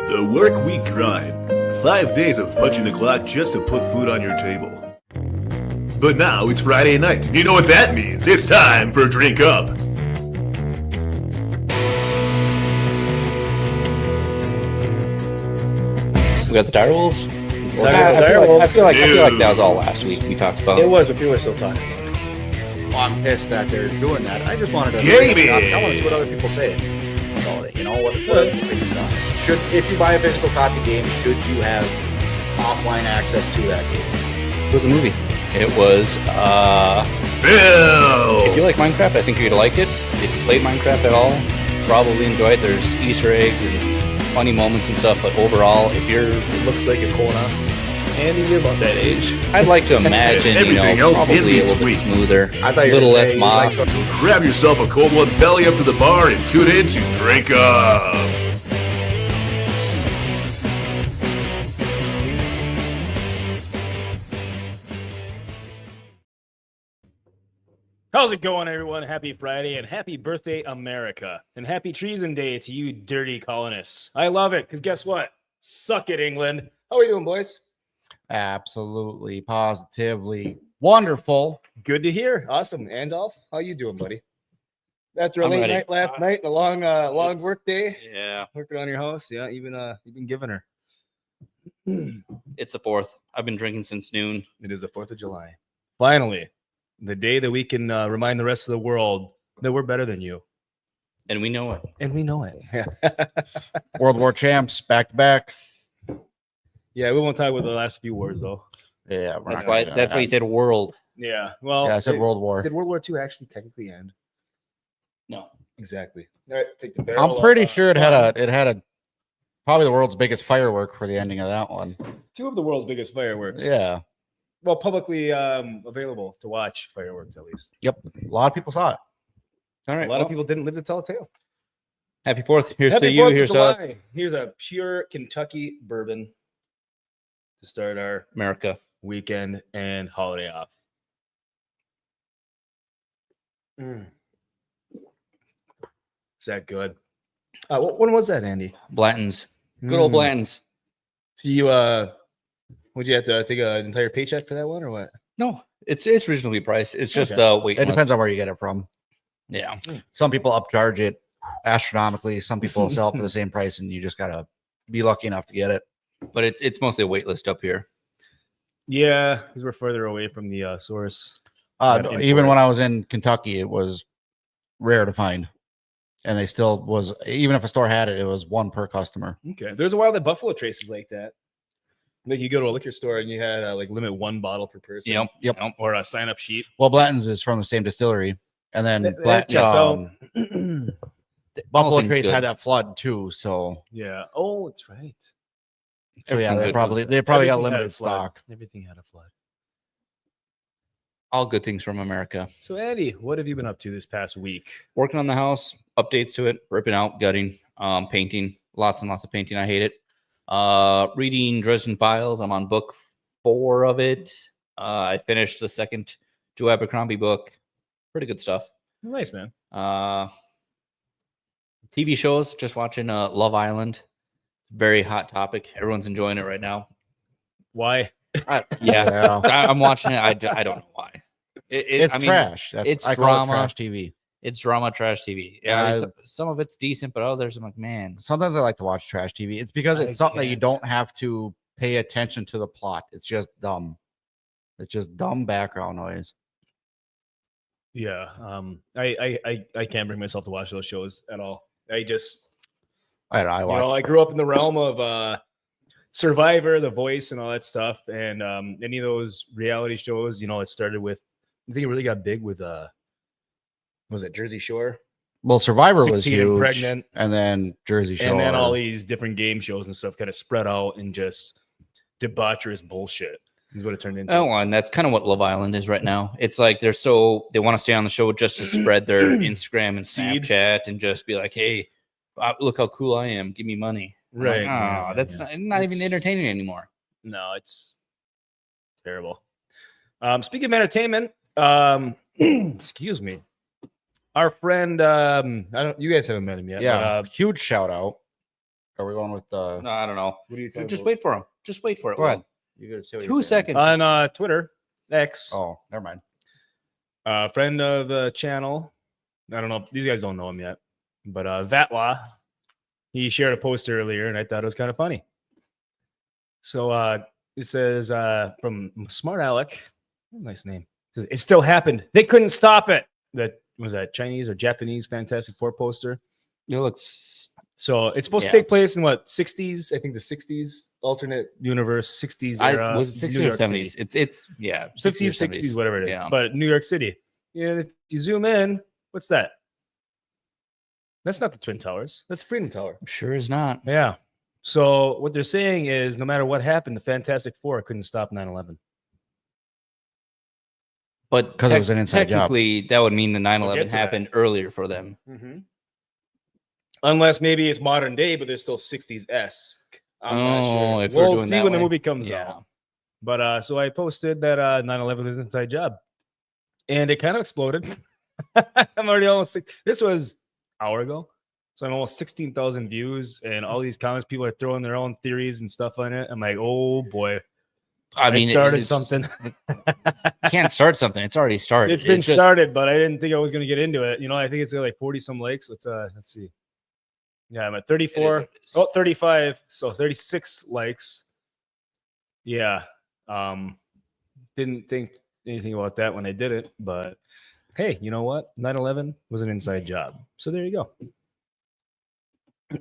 The work week grind. 5 days of punching the clock just to put food on your table. But now it's Friday night, and you know what that means. It's time for Drink Up. We got the Direwolves. Direwolves. I feel like that was all last week we talked about. It was, but people are still talking about it. Well, I'm pissed that they're doing that. I just wanted to. Gaming! I want to see what other people say about it. You know what? Should, if you buy a physical copy game, should you have offline access to that game? It was a movie. It was. Bill! If you like Minecraft, I think you're gonna like it. If you played Minecraft at all, probably enjoy it. There's Easter eggs and funny moments and stuff, but overall, if you're, It looks like a colonoscopy. Andy, you're about that age. I'd like to imagine, Everything else in probably a little between. bit smoother, I a thought you were little gonna less say you moss. like So grab yourself a cold one, belly up to the bar, and tune in to Drink Up. How's it going, everyone? Happy Friday and happy birthday, America. And happy Treason Day to you dirty colonists. I love it, because guess what? Suck it, England. How are we doing, boys? Absolutely, positively wonderful. Good to hear. Awesome. Andolph, how you doing, buddy? After a I'm late ready. night last night, a long It's- work day, Yeah, working on your house. Yeah, you've been giving her. it's the 4th. I've been drinking since noon. It is the 4th of July. Finally, the day that we can remind the rest of the world that we're better than you. And we know it. And we know it. World War champs back to back. Yeah, we won't talk about the last few wars, though. Yeah, we're That's not why. gonna do That's why that. you said world. Yeah, well, Yeah, I said World War. Did World War II actually technically end? No. Exactly. All right, take the barrel. I'm pretty of, sure it had a probably the world's biggest firework for the ending of that one. two of the world's biggest fireworks. Yeah, Well, publicly available to watch fireworks, at least. a lot of people saw it. All A right. lot of people didn't live to tell a tale. Happy 4th. Here's Happy to you. 4th of Here's to us. July. Here's a pure Kentucky bourbon to start our America. weekend and holiday off. Mm. Is that good? When was that, Andy? Blanton's. Good old Mm. Blanton's. So you would you have to take an entire paycheck for that one or what? No, it's reasonably priced. It's just Okay. wait. It depends on where you get it from. Yeah. Some people upcharge it astronomically. Some people sell it for the same price, and you just gotta be lucky enough to get it. But it's mostly a wait list up here. Yeah, because we're further away from the source. Gotta Even import when it. I was in Kentucky, it was rare to find, and they still was. Even if a store had it, it was one per customer. Okay. There's a while that Buffalo Traces like that. Like you go to a liquor store and you had like limit one bottle per person. Yep. Or a sign up sheet. Well, Blanton's is from the same distillery, and then That checks out. Buffalo things Trace good. had that flood too. So, Yeah. Oh, that's right. so yeah, Everything they good. probably got Everything had a limited flood. stock. Everything had a flood. All good things from America. So Andy, what have you been up to this past week? Working on the house, updates to it, ripping out, gutting, painting, lots and lots of painting. I hate it. Reading Dresden Files. I'm on book 4 of it. I finished the second Joe Abercrombie book. Pretty good stuff. Nice, man. TV shows, just watching Love Island. Very hot topic. Everyone's enjoying it right now. Why? Yeah, I'm watching it. I don't know why. It's I mean, trash. it's I call it drama. trash TV. It's drama, trash TV. Yeah, I- some of it's decent, but others I'm like, man, Sometimes I like to watch trash TV. It's because I it's something that you can't. don't have to pay attention to the plot. It's just dumb. It's just dumb background noise. Yeah. I can't bring myself to watch those shows at all. I just I don't know. I watch. I grew up in the realm of Survivor, The Voice, and all that stuff. And any of those reality shows, it started with, I think it really got big with was it Jersey Shore? Well, Survivor was 16 and huge, pregnant. and then Jersey Shore, And then all these different game shows and stuff kind of spread out and just debaucherous bullshit is what it turned into. oh, and that's kind of what Love Island is right now. It's like they want to stay on the show just to spread their Instagram and Seed. Snapchat and just be like, hey, look how cool I am. Give me money. I'm like, Right. "Oh, that's not even It's- entertaining anymore. No, it's terrible. Speaking of entertainment, excuse me. Our friend, you guys haven't met him yet. yeah, but, huge shout out. Are we going with No, I don't know. What are you Just wait for him. Just wait for it. Go ahead. You gotta say what 2 you're saying. seconds. On Twitter, X, Oh, never mind. friend of the channel. I don't know. These guys don't know him yet, but Vatla, he shared a post earlier, and I thought it was kind of funny. So it says from Smart Alec, nice name. It says, it still happened. They couldn't stop it. That was that Chinese or Japanese Fantastic Four poster. It looks. So it's supposed Yeah. to take place in what 60s? I think the 60s alternate universe 60s era. Was it 60s New or York 70s? City. It's yeah. 50s, 60s or 60s, whatever it is. Yeah. But New York City. Yeah, if you zoom in, what's that? That's not the Twin Towers. That's Freedom Tower. Sure is not. Yeah. So what they're saying is no matter what happened, the Fantastic Four couldn't stop 9/11. But 'Cause it was an inside job. technically, that would mean the We'll 9/11 get to that. happened earlier for them. Unless maybe it's modern day, but there's still 60s esque. I'm not Oh, sure. if we're We'll doing see that when the way. movie comes Yeah. out. But so I posted that 9/11 was an inside job, and it kind of exploded. I'm already almost this was an hour ago, so I'm almost 16,000 views, and all these comments, people are throwing their own theories and stuff on it. I'm like, oh boy, I mean, started it's- something. Can't start something. It's already started. It's been just- started, but I didn't think I was going to get into it. You know, I think it's got like 40 some likes. Let's see. Yeah, I'm at it is 34. what it is. Oh, 35. So 36 likes. Yeah. Didn't think anything about that when I did it, but hey, you know what? 9/11 was an inside job. So there you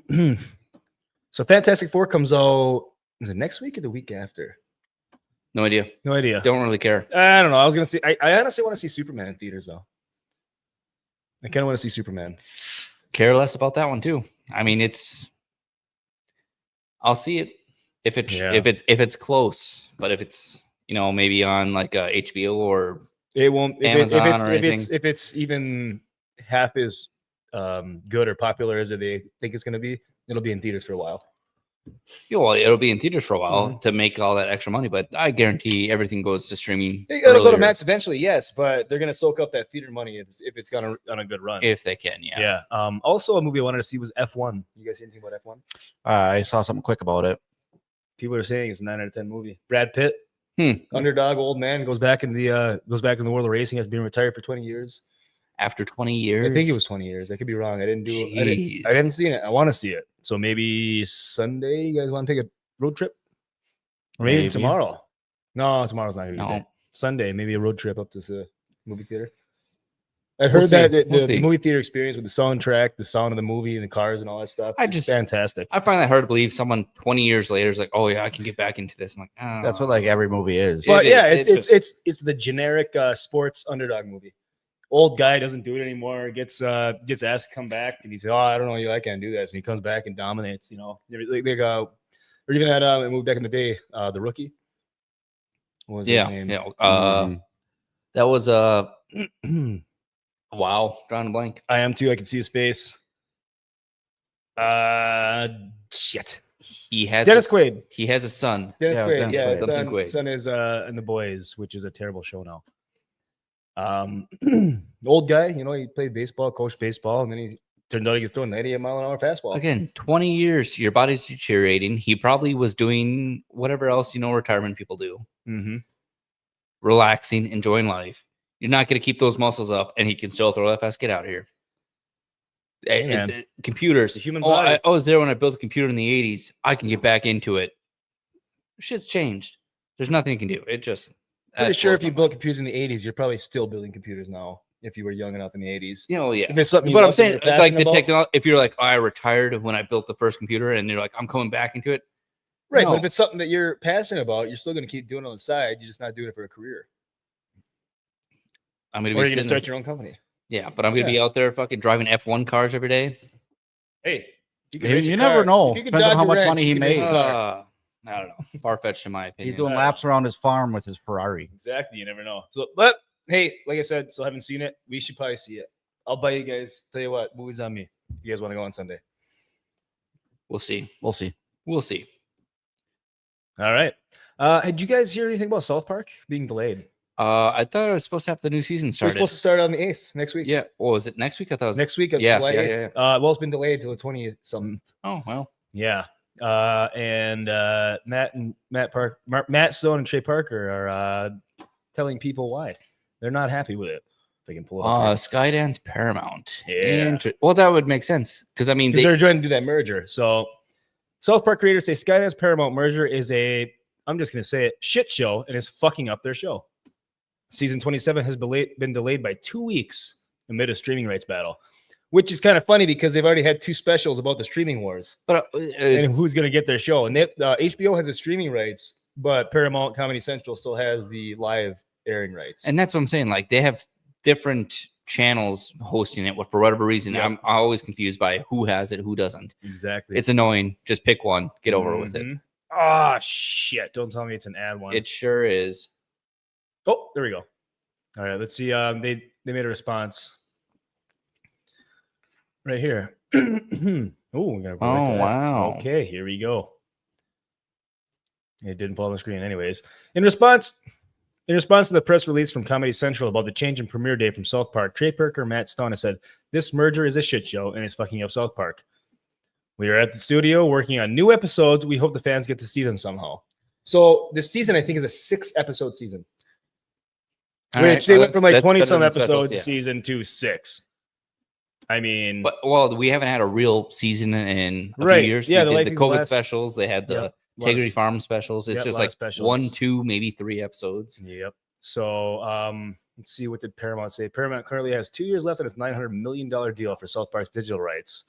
go. So Fantastic Four comes out, is it next week or the week after? No idea. No idea. Don't really care. I don't know. I was gonna see. I honestly want to see Superman in theaters though. I kind of want to see Superman. Care less about that one too. I mean, I'll see it if it's Yeah. if it's close, but if it's maybe on like HBO or It won't. Amazon or If it's even half as good or popular as they think it's gonna be, it'll be in theaters for a while. well, it'll be in theaters for a while Mm-hmm. to make all that extra money. But I guarantee everything goes to streaming. It'll go to earlier Max eventually, yes, but they're gonna soak up that theater money if it's gonna on a good run. if they can. Yeah. Yeah. Also, a movie I wanted to see was F1. You guys see anything about F1? I saw something quick about it. People are saying it's a 9 out of 10 movie. Brad Pitt, Hmm. underdog, old man, goes back in the world of racing. Has been retired for 20 years. After 20 years, I think it was 20 years. I could be wrong. I didn't Jeez. I didn't see it. I want to see it. So maybe Sunday. You guys want to take a road trip? Or maybe Maybe. tomorrow. No, tomorrow's not gonna be No. good. Sunday, maybe a road trip up to the movie theater. I've We'll heard see. that the We'll see. movie theater experience with the soundtrack, the sound of the movie, and the cars and all that stuff. I is just- fantastic. I find that hard to believe. Someone 20 years later is like, "Oh yeah, I can get back into this." I'm like, oh. That's what like every movie is. Yeah. But It yeah, is. it's the generic sports underdog movie. Old guy doesn't do it anymore. Gets asked to come back, and he says, "Oh, I don't know you. I can't do this." And he comes back and dominates. You know, they go, or even that movie back in the day, The Rookie. What was his yeah, name? yeah. Mhm. That was wow, drawing a blank. I am too. I can see his face. Shit. He has Dennis a, Quaid. he has a son. Dennis Yeah, Quaid. Dennis Yeah, Quaid. Something son, Quaid. son is in The Boys, which is a terrible show now. Old guy, you know, he played baseball, coached baseball, and then he turned out he could throw a 98-mile-an-hour fastball. Again, 20 years, your body's deteriorating. He probably was doing whatever else retirement people do, Mm-hmm. relaxing, enjoying life. You're not going to keep those muscles up, and he can still throw that fast. Get out of here. Hey, man. Computers. The human Oh, body. I was there when I built a computer in the 80s. I can get back into it. Shit's changed. There's nothing you can do. It just. Pretty that sure blows if you my built mind. computers in the 80s, you're probably still building computers now if you were young enough in the 80s. Yeah. If it's something you But I'm love and saying, you're like passionate the about- technology. If you're like, I retired when I built the first computer, and you're like, I'm coming back into it. Right, No. but if it's something that you're passionate about, you're still going to keep doing it on the side. You're just not doing it for a career. I'm gonna Or be you're going to sitting start your own company. Yeah, but I'm gonna be out there fucking driving F1 cars every day. Hey, you, You- race a you never car. know. If you can Depends on dodge how a much wrench, money you he can race a made. car. I don't know. Far fetched in my opinion. He's doing Yeah. laps around his farm with his Ferrari. Exactly. You never know. So, but hey, like I said, still haven't seen it. We should probably see it. I'll buy you guys. Tell you what, movies on me. If you guys want to go on Sunday. We'll see. We'll see. We'll see. All right. Did you guys hear anything about South Park being delayed? I thought I was supposed to have the new season We're started. supposed to start on the 8th next week. Yeah. Well, is it next week? I thought it was Next week, on Yeah, July yeah, 8th. yeah, Well, it's been delayed till the 20th something. Oh well. Yeah. And Matt Stone and Trey Parker are telling people why they're not happy with it. They can pull it up. Skydance Paramount. Yeah. Well, that would make sense because I mean Because they're trying to do that merger. So South Park creators say Skydance Paramount merger is I'm just going to say it, shit show and is fucking up their show. Season 27 has been delayed by 2 weeks amid a streaming rights battle, which is kind of funny because they've already had 2 specials about the streaming wars but and who's going to get their show. And HBO has the streaming rights, but Paramount Comedy Central still has the live airing rights. and that's what I'm saying. Like they have different channels hosting it, but for whatever reason, Yep. I'm always confused by who has it, who doesn't. Exactly. It's annoying. Just pick one, get over with it. Oh, shit. Don't tell me it's an ad one. It sure is. Oh, there we go. All right, let's see. They made a response right here. Oh, we're gonna go right to that. Wow. Okay, here we go. It didn't pull on the screen, anyways. In response to the press release from Comedy Central about the change in premiere day from South Park, Trey Parker, Matt Stone has said this merger is a shit show and it's fucking up South Park. We are at the studio working on new episodes. We hope the fans get to see them somehow. So this season, I think, is a 6-episode season. All Which right, they well, went from that's like 20 better some than specials, episodes yeah. a season to 6. I mean, But we haven't had a real season in a Right. few years. Yeah, we the did Life the Equals COVID Less. specials. They had the Yep. Integrity Farm specials. It's Yep, just lot of like specials. 1, 2, maybe 3 episodes. Yep. So let's see, what did Paramount say? Paramount currently has 2 years left on its $900 million deal for South Park's digital rights.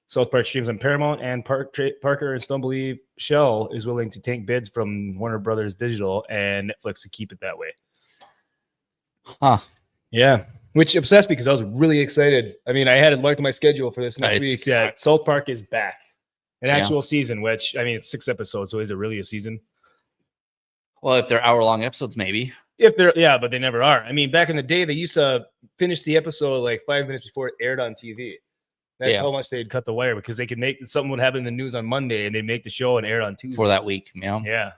South Park streams on Paramount, and Parker and Stone believe Shell is willing to take bids from Warner Brothers Digital and Netflix to keep it that way. Huh. Yeah. Which obsessed me because I was really excited. I mean, I had it marked on my schedule for this next It's- week that South Park is back. An Yeah. actual season, which, I mean, it's 6 episodes. So is it really a season? Well, if they're hour-long episodes, maybe. If they're, yeah, but they never are. I mean, back in the day, they used to finish the episode like 5 minutes before it aired on TV. That's Yeah. how much they'd cut the wire because they could make something would happen in the news on Monday and they'd make the show and air it on Tuesday. For that week. Yeah. Yeah,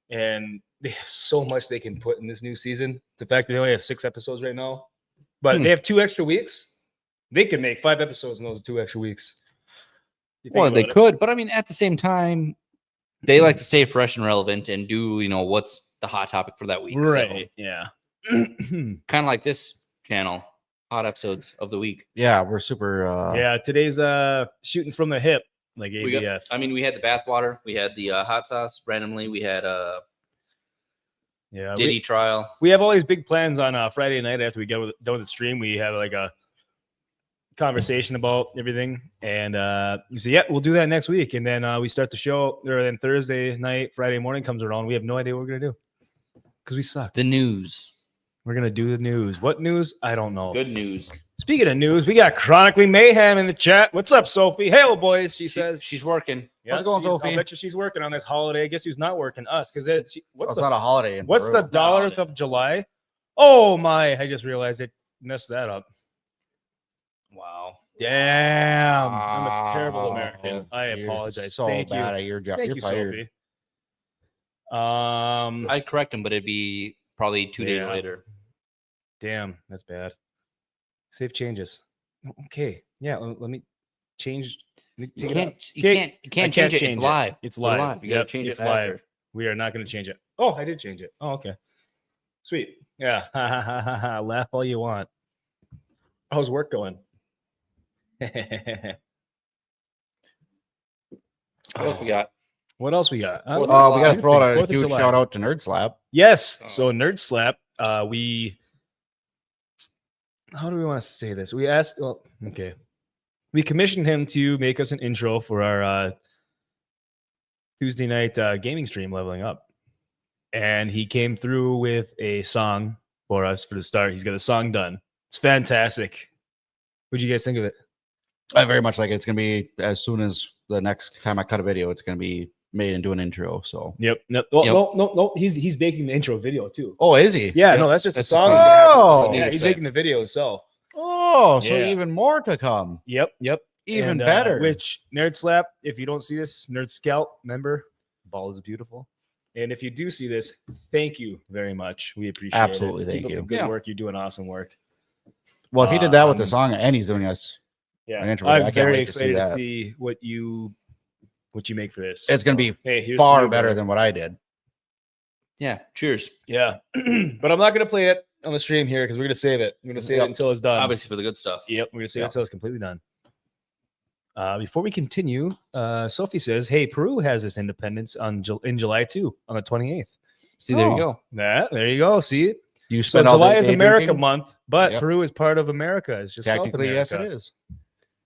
and they have so much they can put in this new season. The fact that they only have 6 episodes right now, but they have 2 extra weeks. They could make 5 episodes in those 2 extra weeks. You think Well, they about it. could, but I mean, at the same time, they like to stay fresh and relevant and do, what's the hot topic for that week. So, Right. Yeah. kind of like this channel, hot episodes of the week. Yeah, we're super. Yeah. Today's shooting from the hip, like We ABF. we had the bathwater, we had the hot sauce randomly, we had Yeah. Diddy trial. We have all these big plans on Friday night after we get done with the stream. We have like a conversation about everything, and you say, yeah, we'll do that next week, and then we start the show. Or then Thursday night, Friday morning comes around. We have no idea what we're gonna do because we suck. The news. We're gonna do the news. What news? I don't know. Good news. Speaking of news, we got Chronically Mayhem in the chat. What's up, Sophie? Hello, boys. She says she's working. How's it going, she's- Sophie? I bet you she's working on this holiday. Guess who's not working? Us, because what's it's the not a holiday. What's Peru. the It's not a dollarth holiday. of July? Oh my! I just realized it messed that up. Wow. Damn, I'm a terrible American. Oh, I you're apologize. So Thank bad you. at your job. Thank You're you, fired. Sophie. I'd correct him, but it'd be probably 2 days Yeah. later. Damn, that's bad. Save changes. Okay, yeah. Let me change. let me You take it out. can't, you can't, you can't change it. It's live. It's We're live. You gotta Yep, change it's it live. after. We are not going to change it. Oh, I did change it. Oh, okay. Sweet. Yeah. Laugh all you want. How's work going? What else we got? What else we got? Fourth of We got July. to throw out a 4th of huge July. shout out to Nerd Slap. Yes. Oh. So Nerd Slap. We. How do we want to say this? We asked. Well, okay. We commissioned him to make us an intro for our Tuesday night gaming stream, Leveling Up, and he came through with a song for us for the start. He's got a song done. It's fantastic. What'd you guys think of it? I very much like it. It's gonna be as soon as the next time I cut a video, it's gonna be made into an intro. So. Yep. Well, Yep. No. He's making the intro video too. Oh, is he? Yeah. Yep. No, that's just That's a song. the- Oh. Yeah, Neat he's to say. making the video himself. Oh, so Yeah. even more to come. Yep. Even And, better. Which Nerd Slap, if you don't see this, Nerd Scout member, ball is beautiful. And if you do see this, thank you very much. We appreciate Absolutely, it. thank Keep up you. the good Yeah. work. You're doing awesome work. Well, if he did that with the Um, song and he's doing us, Yeah, an introvert. I I'm can't very wait to see excited to that. see what you make for this. It's going to be Hey, here's far to you, better brother. than what I did. Yeah. Cheers. Yeah, but I'm not gonna play it on the stream here because we're gonna save it. We're gonna save it Yep. until it's done. Obviously for the good stuff. Yep, we're gonna save it Yep. until it's completely done. Before we continue, Sophie says, "Hey, Peru has its independence in July too, on the 28th." See, there Oh. you go. There you go. See, You so spend all July day is America drinking? month, but Yep. Peru is part of America. It's just South Technically, yes, it America. is.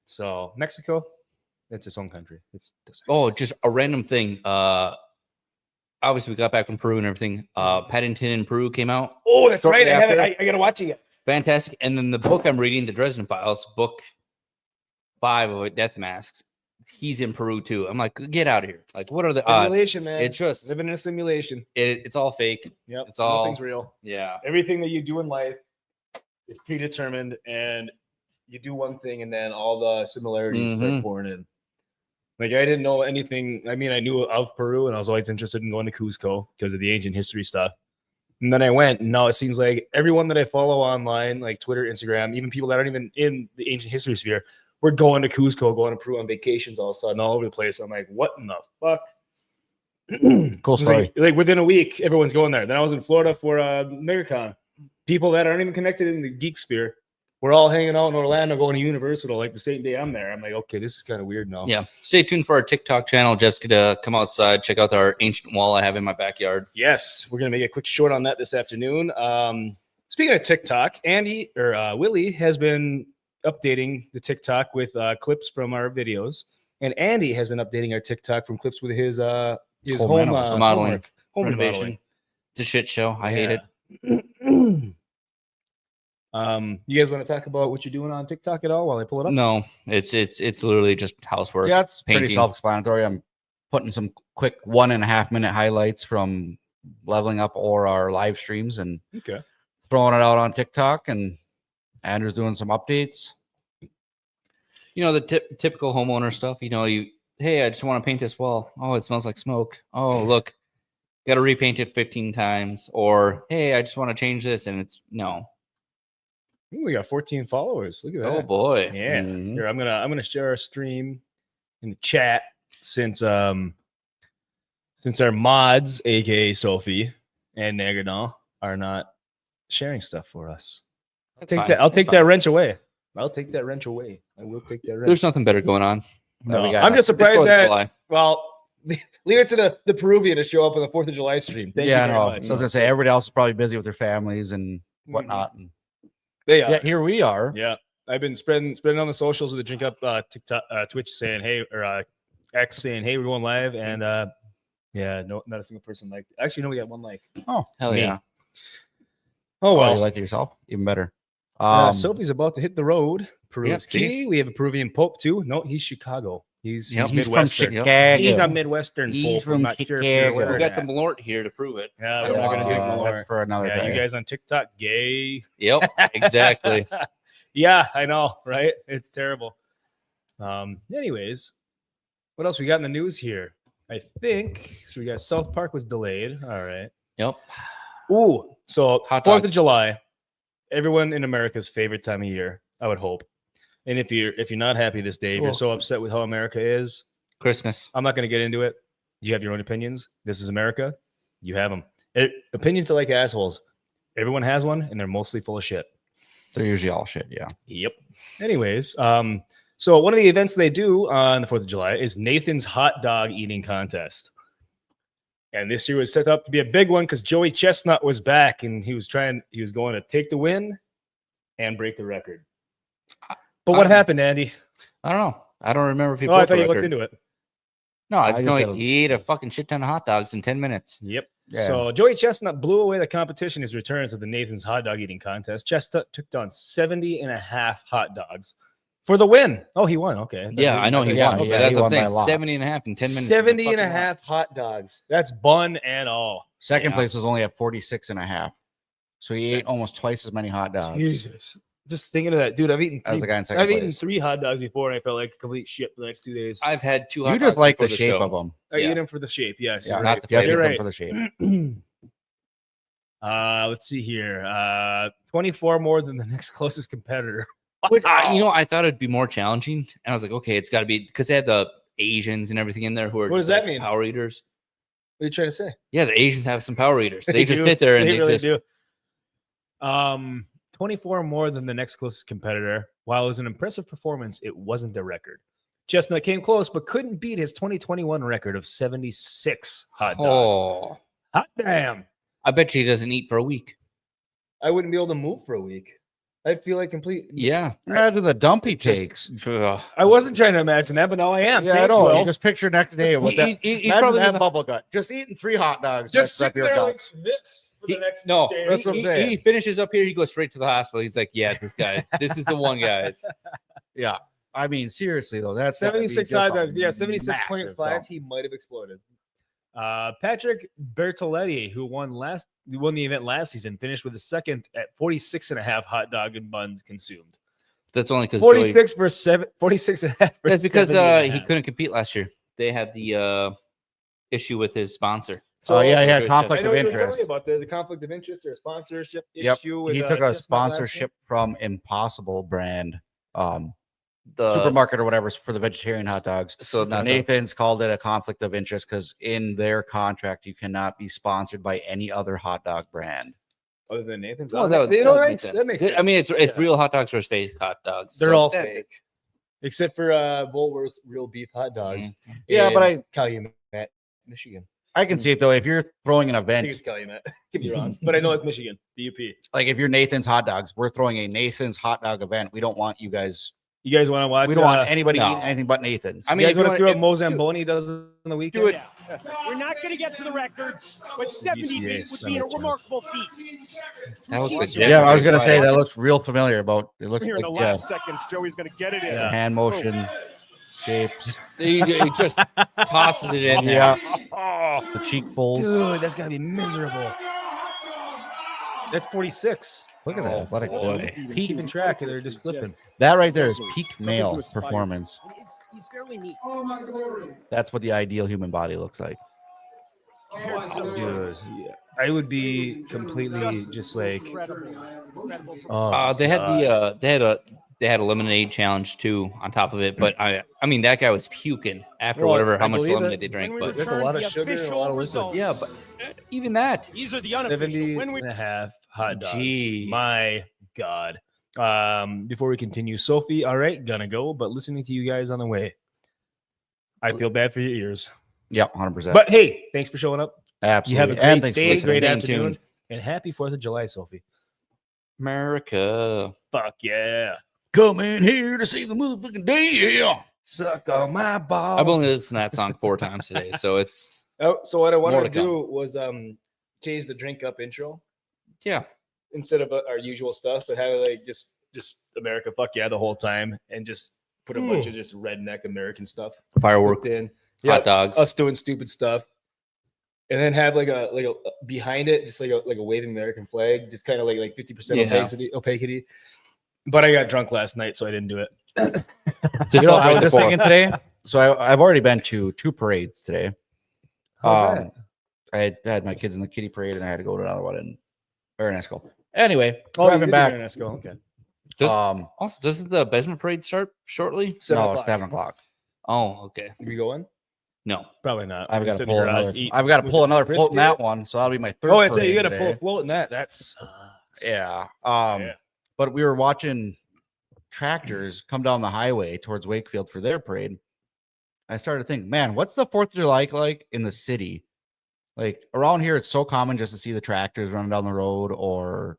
So Mexico, it's its own country. Oh, just a random thing. Obviously we got back from Peru and everything. Paddington in Peru came out. oh, that's shortly right. I have it. after. I gotta watch it yet. Fantastic. And then the book I'm reading, The Dresden Files, book 5 of it, Death Masks. He's in Peru too. I'm like, get out of here. Like, what are the odds? Simulation, man. It's just living in a simulation. it's all fake. Yep, It's all- nothing's real. Yeah. Everything that you do in life is predetermined, and you do one thing, and then all the similarities start Mhm. pouring in. Like I didn't know anything. I mean, I knew of Peru, and I was always interested in going to Cusco because of the ancient history stuff. And then I went, and now it seems like everyone that I follow online, like Twitter, Instagram, even people that aren't even in the ancient history sphere, we're going to Cusco, going to Peru on vacations all of a sudden, all over the place. I'm like, what in the fuck? Cool It's story. like within a week, everyone's going there. Then I was in Florida for MegaCon. People that aren't even connected in the geek sphere, we're all hanging out in Orlando, going to Universal like the same day I'm there. I'm like, okay, this is kind of weird now. Yeah. Stay tuned for our TikTok channel. Jeff's gonna come outside, check out our ancient wall I have in my backyard. Yes, we're gonna make a quick short on that this afternoon. Speaking of TikTok, Willie has been updating the TikTok with clips from our videos, and Andy has been updating our Ttictok from clips with his home renovations. Modeling. homework, home Renovation. remodeling. It's a shit show. I hate it. it. You guys want to talk about what you're doing on TikTok at all while I pull it up? No, it's literally just housework. Yeah, it's pretty painting. self-explanatory. I'm putting some quick 1.5 minute highlights from leveling up or our live streams and Okay. throwing it out on TikTok. And Andrew's doing some updates. You know, the typical homeowner stuff. You know, hey, I just want to paint this wall. Oh, it smells like smoke. Oh, look, got to repaint it 15 times. Or hey, I just want to change this, and it's no. Ooh, we got 14 followers. Look at that. Oh boy. Yeah. Mhm. Here, I'm gonna share our stream in the chat since our mods, aka Sophie and Negadon, are not sharing stuff for us. That's fine. I'll That's take fine. that wrench away. I'll take that wrench away. I will take that wrench. There's nothing better going on. No, we No, got I'm just It's surprised 4th of that July. well, leave it to the Peruvian to show up on the 4th of July stream. Thank yeah, you I very know. much. So I was gonna say everybody else is probably busy with their families and whatnot. And They are. yet here we are. Yeah, I've been spreading on the socials with the Drink Up TikTok, Twitch saying hey, or X saying hey, we're going live, and yeah, no, not a single person liked. Actually, no, we got one like. Hell Me. yeah. Oh Oh, well. you like it yourself? Even better. Sophie's about to hit the road. Peru Yep, is key. We have a Peruvian Pope too. No, he's Chicago. He's Yep. he's from Midwestern. Chicago. He's not Midwestern. He's Pope. from I'm not sure if you're Chicago. aware We of got the that. Malort here to prove it. Yeah, we're not gonna do That's Malort. for another Yeah, you day. guys on TikTok, gay. Yep, exactly. Yeah, I know, right? It's terrible. Anyways, what else we got in the news here? I think so. We got South Park was delayed. All right. Yep. Ooh, so Hot 4th dog. of July, everyone in America's favorite time of year, I would hope. And if you're not happy this day, if you're Cool. so upset with how America is, Christmas. I'm not going to get into it. You have your own opinions. This is America. You have them. Opinions are like assholes. Everyone has one, and they're mostly full of shit. They're usually all shit. Yeah. Yep. Anyways, so one of the events they do on the 4th of July is Nathan's hot dog eating contest. And this year was set up to be a big one because Joey Chestnut was back and he was going to take the win and break the record. But what happened, Andy? I don't know. I don't remember if he Oh, I broke thought the you looked record. into it. No, I I just just know had a- he ate a fucking shit ton of hot dogs in 10 minutes. Yep. Yeah. So Joey Chestnut blew away the competition. His return to the Nathan's hot dog eating contest. Chestnut took down 70.5 hot dogs for the win. Oh, he won. Okay. Yeah, I know he Yeah, won. But yeah, that's he what I'm won by saying. a lot. 70 and a half in 10 minutes. is a 70 and a fucking lot. half hot dogs. That's bun and all. Second Yeah. place was only at 46.5. So he ate almost twice as many hot dogs Jesus. Just thinking of that, dude. I've eaten as the guy in second I've eaten place. 3 hot dogs before, and I felt like complete shit for the next 2 days. I've had 2 hot You dogs just like before the shape show. of them. I yeah. eat them for the shape. Yes, Yeah, you're not right. the You have to flavor. eat You're them right. for the shape. Let's see here. 24 more than the next closest competitor. Which, I thought it'd be more challenging, and I was like, okay, it's got to be because they had the Asians and everything in there who are What just does that like mean? power eaters. What are you trying to say? Yeah, the Asians have some power eaters. They just do. sit there and They they really just do. 24 more than the next closest competitor. While it was an impressive performance, it wasn't a record. Chestnut came close, but couldn't beat his 2021 record of 76 hot dogs. Oh, Hot damn. I bet you he doesn't eat for a week. I wouldn't be able to move for a week. I'd feel like complete. Yeah. Imagine the dump he takes. Ugh. I wasn't trying to imagine that, but now I am. Yeah, I Thanks, know. Will. You just picture next day with that. He's Imagine probably that gonna- bubble gut. Just eating 3 hot dogs. just messed up sit your there like guts. this for the next No, day. That's what I'm saying. he finishes up here. He goes straight to the hospital. He's like, "Yeah, this is the one, guys." Yeah. I mean, seriously though, that's gotta be 76 just hot a dogs. Yeah, massive 76.5. dump. He might have exploded. Patrick Bertoletti, who won the event last season, finished with the second at 46.5 hot dog and buns consumed. That's only because 46 versus 7. 46.5. That's versus because 70.5. he couldn't compete last year. They had the issue with his sponsor. So yeah, he had I I conflict know of you were telling interest. me about there's a conflict of interest or a sponsorship Yep. issue. With, He took a Chestnut last year. sponsorship from Impossible brand The supermarket or whatever for the vegetarian hot dogs. so not the- Nathan's called it a conflict of interest because in their contract you cannot be sponsored by any other hot dog brand. Other than Nathan's. Well, Oh, that would you know, make right? sense. That makes sense. I mean, it's Yeah. real hot dogs versus fake hot dogs. They're so all that- fake. Except for Woolworth's real beef hot dogs. Mhm. Yeah, but in Calumet, Michigan. I can see it though. If you're throwing an I think event, it's Calumet. Could be wrong, but I know it's Michigan. The UP. like if you're Nathan's hot dogs, we're throwing a Nathan's hot dog event. We don't want you guys. You guys want to watch? We don't want anybody no. eating anything but Nathan's. I I mean, mean, you if guys want to you screw up want- Mo Zamboni does on the weekend? Do it. We're not going to get to the record, but 70 UCA, would be a Summit remarkable feat. That looks like Yeah, yeah, I was gonna say Watch that it. looks real familiar. About it looks Here in like the last seconds, Joey's going to get it in. Yeah. hand motion shapes. He just tosses it in there. Yeah, Oh, the cheek fold. Dude, that's gotta be miserable. That's 46. Look at that athletic. boy. Keeping track, and they're just flipping. That right there is peak Something male to aspire to. performance. He's fairly neat. That's what the ideal human body looks like. Dude, yeah. I would be completely just like. Incredible. Incredible. Oh, They had God. they had a lemonade challenge too on top of it, but I mean that guy was puking after Well, whatever I how much believe lemonade it. they drank. When we But That's a lot of the sugar and a official lot of liquid. results. yeah, but even that. These are the unofficial. When we 70.5 hot dogs. Gee. My God. Before we continue, Sophie, all right, gonna go, but listening to you guys on the way, I feel bad for your ears. Yep, 100%. But hey, thanks for showing up. absolutely. You have a great and thanks for day, listening. great Staying afternoon, tuned. and happy 4th of July, Sophie. America. Fuck yeah. Come in here to see the motherfucking day. Yeah. Suck on my balls. I've only listened to that song 4 times today, so it's Oh, so what I More wanted to to do was change the drink up intro yeah. instead of our usual stuff, but have it like just America fuck yeah the whole time and just put a bunch of just redneck American stuff Fireworks, in. hot dogs. Us doing stupid stuff. And then have like a behind it, just like a waving American flag, just kind of like 50% Yeah. opacity. But I got drunk last night, so I didn't do it. Just You know, I celebrate was the just 4th. thinking today. So I've already been to 2 parades today. How's that? I had my kids in the kiddie parade, and I had to go to another one in Ernest. Anyway, Oh, you driving did back. do Ernest, okay. Does- Um, Also, doesn't the Bessemer parade start shortly? 7 no, 7 o'clock. Oh, okay. We going? No. Probably not. I've We're got to sitting pull in the garage another. eating- I've got to was pull it another float in brisket? that one, so that'll be my 3rd. Oh, that's right. You parade got to pull today. a float in that. That's Yeah. Yeah. But we were watching tractors come down the highway towards Wakefield for their parade. I started to think, man, what's the 4th of July like in the city? Like around here, it's so common just to see the tractors running down the road or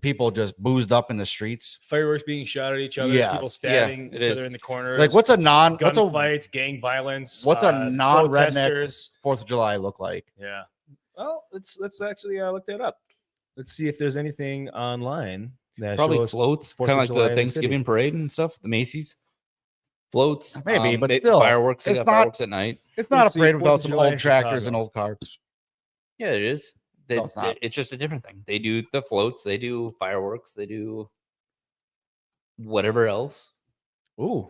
people just boozed up in the streets. fireworks being shot at each other. Yeah. People stabbing it each is. other in the corners. Like, what's a gunfights, gang violence? what's a non-redneck protesters. 4th of July look like? Yeah. Well, let's actually look that up. Let's see if there's anything online that Probably shows. floats, 4th kind of of July like in the the city. Thanksgiving parade and stuff, the Macy's. Floats. Maybe, but they- still, fireworks. They it's got not- fireworks at night. It's not a see parade 4th without of some July in old tractors Chicago. and old cars. Yeah, it is. No, it's not. It's just a different thing. They do the floats. They do fireworks. They do whatever else. Ooh.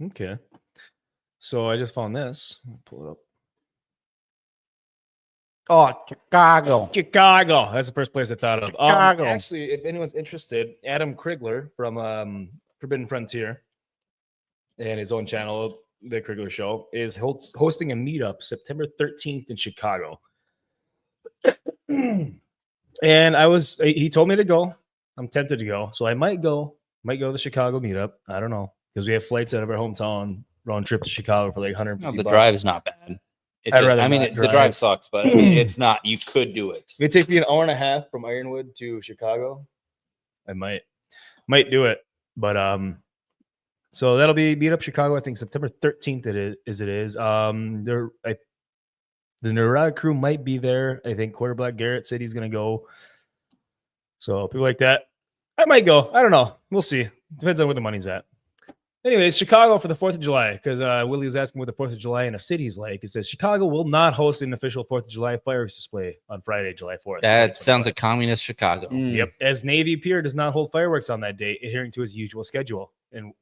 Okay. So I just found this. I'll pull it up. Oh, Chicago. Chicago. That's the first place I thought of. Chicago. Actually, if anyone's interested, Adam Krigler from Forbidden Frontier and his own channel, The Krigler Show, is hosting a meetup September 13th in Chicago. And he told me to go. I'm tempted to go. So I might go to the Chicago meetup. I don't know. Because we have flights out of our hometown round trip to Chicago for like 150 the bucks. drive is not bad. I'd rather not the drive. drive sucks, but I mean, it's not. You could do it. It takes me an hour and a half from Ironwood to Chicago. I might do it, but so that'll be Meet Up Chicago. I think September 13th. The Nevada crew might be there. I think Quarter Black Garrett said he's gonna go. So people like that, I might go. I don't know. We'll see. Depends on where the money's at. Anyways, Chicago for the 4th of July, because Willie was asking what the 4th of July in a city is like. It says Chicago will not host an official 4th of July fireworks display on Friday, July 4th. That sounds like communist Chicago. Yep. As Navy Pier does not hold fireworks on that day, adhering to his usual schedule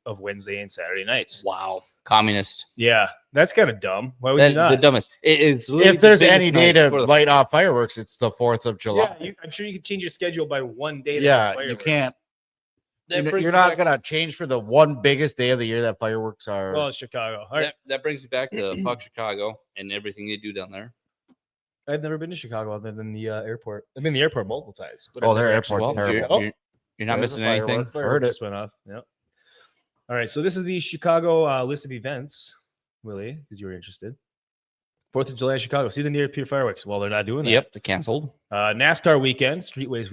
of Wednesday and Saturday nights. Wow, communist. Yeah, that's kind of dumb. Why would you not? The dumbest. It's literally If there's the biggest any day night to for the- light off fireworks, it's the 4th of July. Yeah, I'm sure you could change your schedule by one day. Yeah, you can't. That brings You're me not back- gonna change for the one biggest day of the year that fireworks are. Well, it's Chicago. All right. That brings me back to fuck Chicago and everything they do down there. I've never been to Chicago other than the airport. I've been to the airport multiple times. but Oh, I've their never actually airport's been there. terrible. You're not There's a missing anything. firework. Fireworks Heard it. just went off. Yep. All right. So this is the Chicago list of events, Willie, because you were interested. 4th of July, Chicago. See the near Pier fireworks. Well, they're not doing that. Yep, they canceled. NASCAR weekend, Streetways,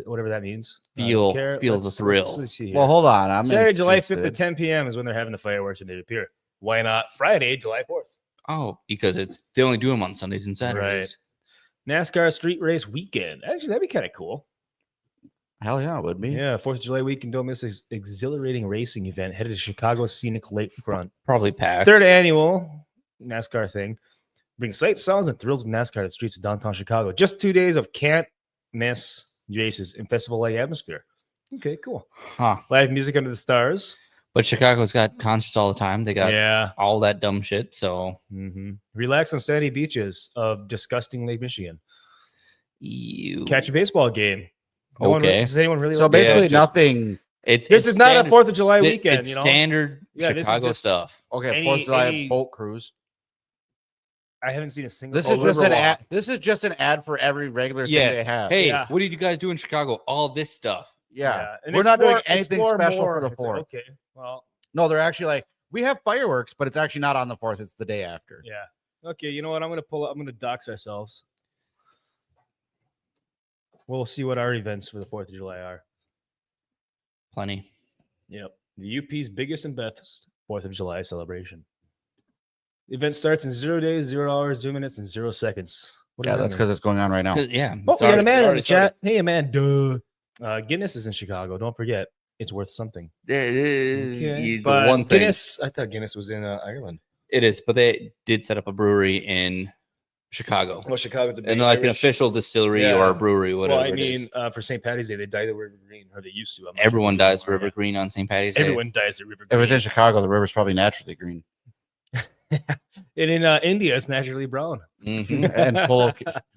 whatever that means. Feel the thrill. Let's see here. Well, hold on. I'm Saturday, July 5th interested. at 10 p.m. is when they're having the fireworks in Native Pier. Why not Friday, July 4th? Oh, because they only do them on Sundays and Saturdays. NASCAR street race weekend. Actually, that'd be kind of cool. Hell yeah, it would be. Yeah, 4th of July weekend. Don't miss this exhilarating racing event headed to Chicago Scenic Lakefront. Probably packed. Third annual NASCAR thing. Bring sights, sounds, and thrills of NASCAR to the streets of downtown Chicago. Just 2 days of can't miss races and festival-like atmosphere. Okay, cool. Huh. Live music under the stars. But Chicago's got concerts all the time. They got Yeah. all that dumb shit. So Relax on sandy beaches of disgusting Lake Michigan. you Catch a baseball game. Okay. Does anyone really So like basically, just- nothing. It's This is not a standard- 4th of July it- weekend, It's you know? standard Yeah, this is Chicago just- stuff. Okay, Any- 4th of July any- boat cruise. I haven't seen a single. This is just an Riverwalk. ad. This is just an ad for every regular thing Yes. they have. Hey, Yeah. what did you guys do in Chicago? All this stuff. yeah, and we're not explore- doing anything explore special more. for the It's like, 4th. okay, well, No, they're actually like, we have fireworks, but it's actually not on the 4th. It's the day after. yeah. Okay, you know what? I'm gonna dox ourselves. We'll see what our events for the 4th of July are. Plenty. Yep. The UP's biggest and best 4th of July celebration. The event starts in 0 days, 0 hours, 0 minutes, and 0 seconds. What does Yeah, that that's mean? because it's going on right now. Yeah. Oh, it's we got a already- man in the already started. chat. Hey, Amanda. Guinness is in Chicago. Don't forget, it's worth something. The But one thing Guinness, I thought Guinness was in Ireland. it is, but they did set up a brewery in Chicago, Well, Chicago's a big and like an Irish- official distillery Yeah. or a brewery, whatever. Well, I it is. mean, for St. Patty's Day, they dye the river green, or they used to. I'm not sure Everyone if they do dies anymore, River yeah. Green on St. Patty's Day. Everyone dies at river If it's in green. Chicago, the river's probably naturally green And in India, it's naturally brown. Mhm. and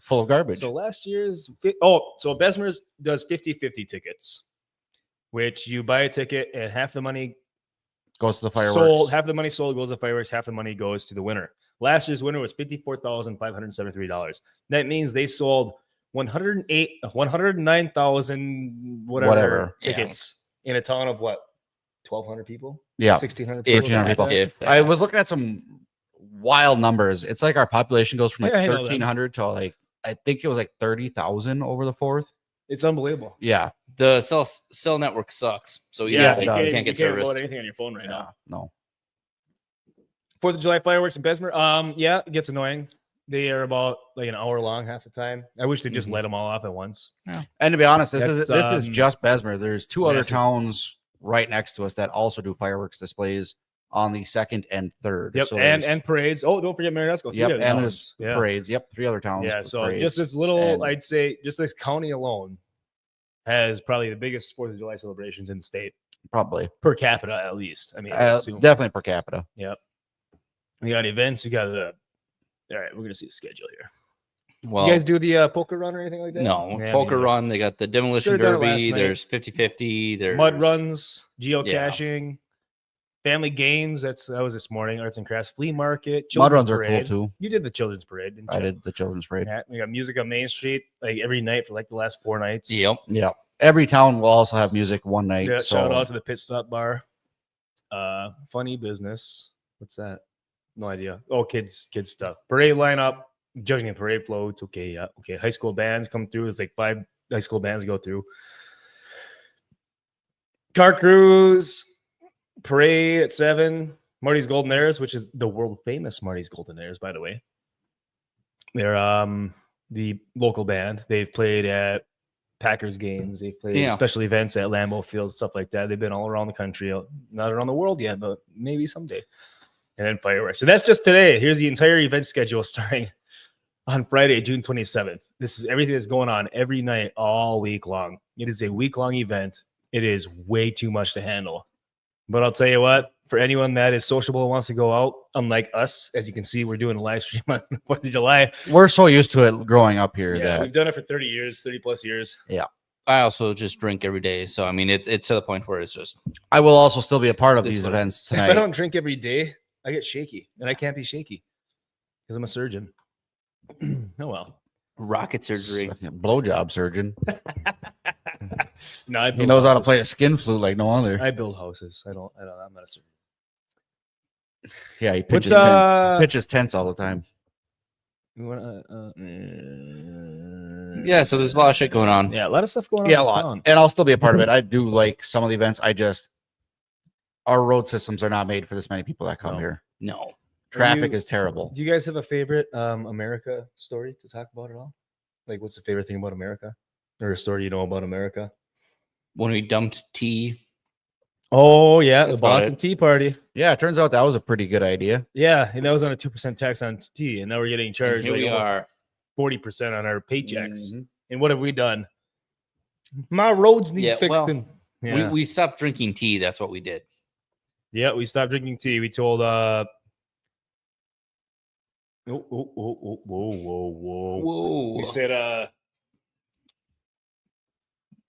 full of garbage. So last year's so Besmer's does 50-50 tickets, which you buy a ticket and half the money Goes to the fireworks. sold, half the money sold goes to fireworks, half the money goes to the winner. Last year's winner was $54,573. That means they sold 109,000 whatever Yeah. tickets in a town of what? 1,200 people? Yeah. 1,600 If people? Yeah, something like if that? that. I was looking at some wild numbers. It's like our population goes from like Yeah, I know that. 1,300 to like, I think it was like 30,000 over the 4th. It's unbelievable. Yeah. The cell network sucks, so Yeah, you it does. can't you get can't service. load anything on your phone right now. No. 4th of July fireworks in Bessemer. Yeah, it gets annoying. They are about like an hour long half the time. I wish they just Mhm. let them all off at once. And to be honest, this is That's, just Bessemer. There's two other massive. towns right next to us that also do fireworks displays on the 2nd and 3rd. Yep, So and there's parades. Oh, don't forget Marinusco. Yep, Three other and towns. there's yeah, parades. Yep, 3 other towns. yeah. with So parades. just this little, And- I'd say, just this county alone has probably the biggest 4th of July celebrations in the state probably per capita, at least. I mean, I assume. definitely per capita. Yep. We got events. We got the. All right, we're gonna see the schedule here. Well, you guys do the poker run or anything like that? no, Yeah, me poker neither. run. They got the demolition Should've done it last derby. night. There's 50-50. There's Mud runs, geocaching, family games. That was this morning. Arts and crafts, flea market. Mud children's runs are cool parade. too. You did the children's parade, didn't you? I did the children's parade. Yeah, we got music on Main Street like every night for like the last 4 nights. Yep. Yeah. Every town will also have music one night. Yeah, so shout out to the Pit Stop Bar. Funny business. What's that? No idea. Oh, kids stuff. Parade lineup. Judging the parade flow. It's okay. Yeah. Okay. High school bands come through. It's like 5 high school bands go through. Car cruise. Parade at 7. Marty's Golden Airs, which is the world famous Marty's Golden Airs, by the way. They're the local band. They've played at Packers games. They've played special events at Lambeau Field, stuff like that. They've been all around the country, not around the world yet, but maybe someday. And then fireworks. So that's just today. Here's the entire event schedule starting on Friday, June 27th. This is everything that's going on every night, all week long. It is a week-long event. It is way too much to handle. But I'll tell you what, for anyone that is sociable and wants to go out, unlike us, as you can see, we're doing a live stream on the 4th of July. we're so used to it growing up here Yeah, that we've done it for 30 years, 30 plus years. I also just drink every day. So, I mean, it's to the point where it's just, I will also still be a part of This these one. events If I tonight. don't drink every day, I get shaky, and I can't be shaky because I'm a surgeon. Oh well. rocket surgery. Blowjob surgeon. No, I He build knows how to houses. play a skin flute like no other. I build houses. I'm not a surgeon. Yeah, he What's, pitches tents all the time. You wanna, Yeah, so there's a lot of shit going on. yeah, a lot of stuff going on. Yeah, a in lot. town. And I'll still be a part of it. I do like some of the events. Our road systems are not made for this many people that come No. here. No. Traffic you- is terrible. Do you guys have a favorite America story to talk about at all? Like, what's the favorite thing about America, or a story you know about America? When we dumped tea, Oh yeah, That's the about Boston it. Tea Party. Yeah, it turns out that was a pretty good idea. Yeah, and that was on a 2% tax on tea, and now we're getting and charged here we like almost are. 40% on our paychecks. Mhm. And what have we done? My roads need Yeah, well, fixing. Yeah. We stopped drinking tea. That's what we did. We stopped drinking tea. We told whoa. Whoa. We said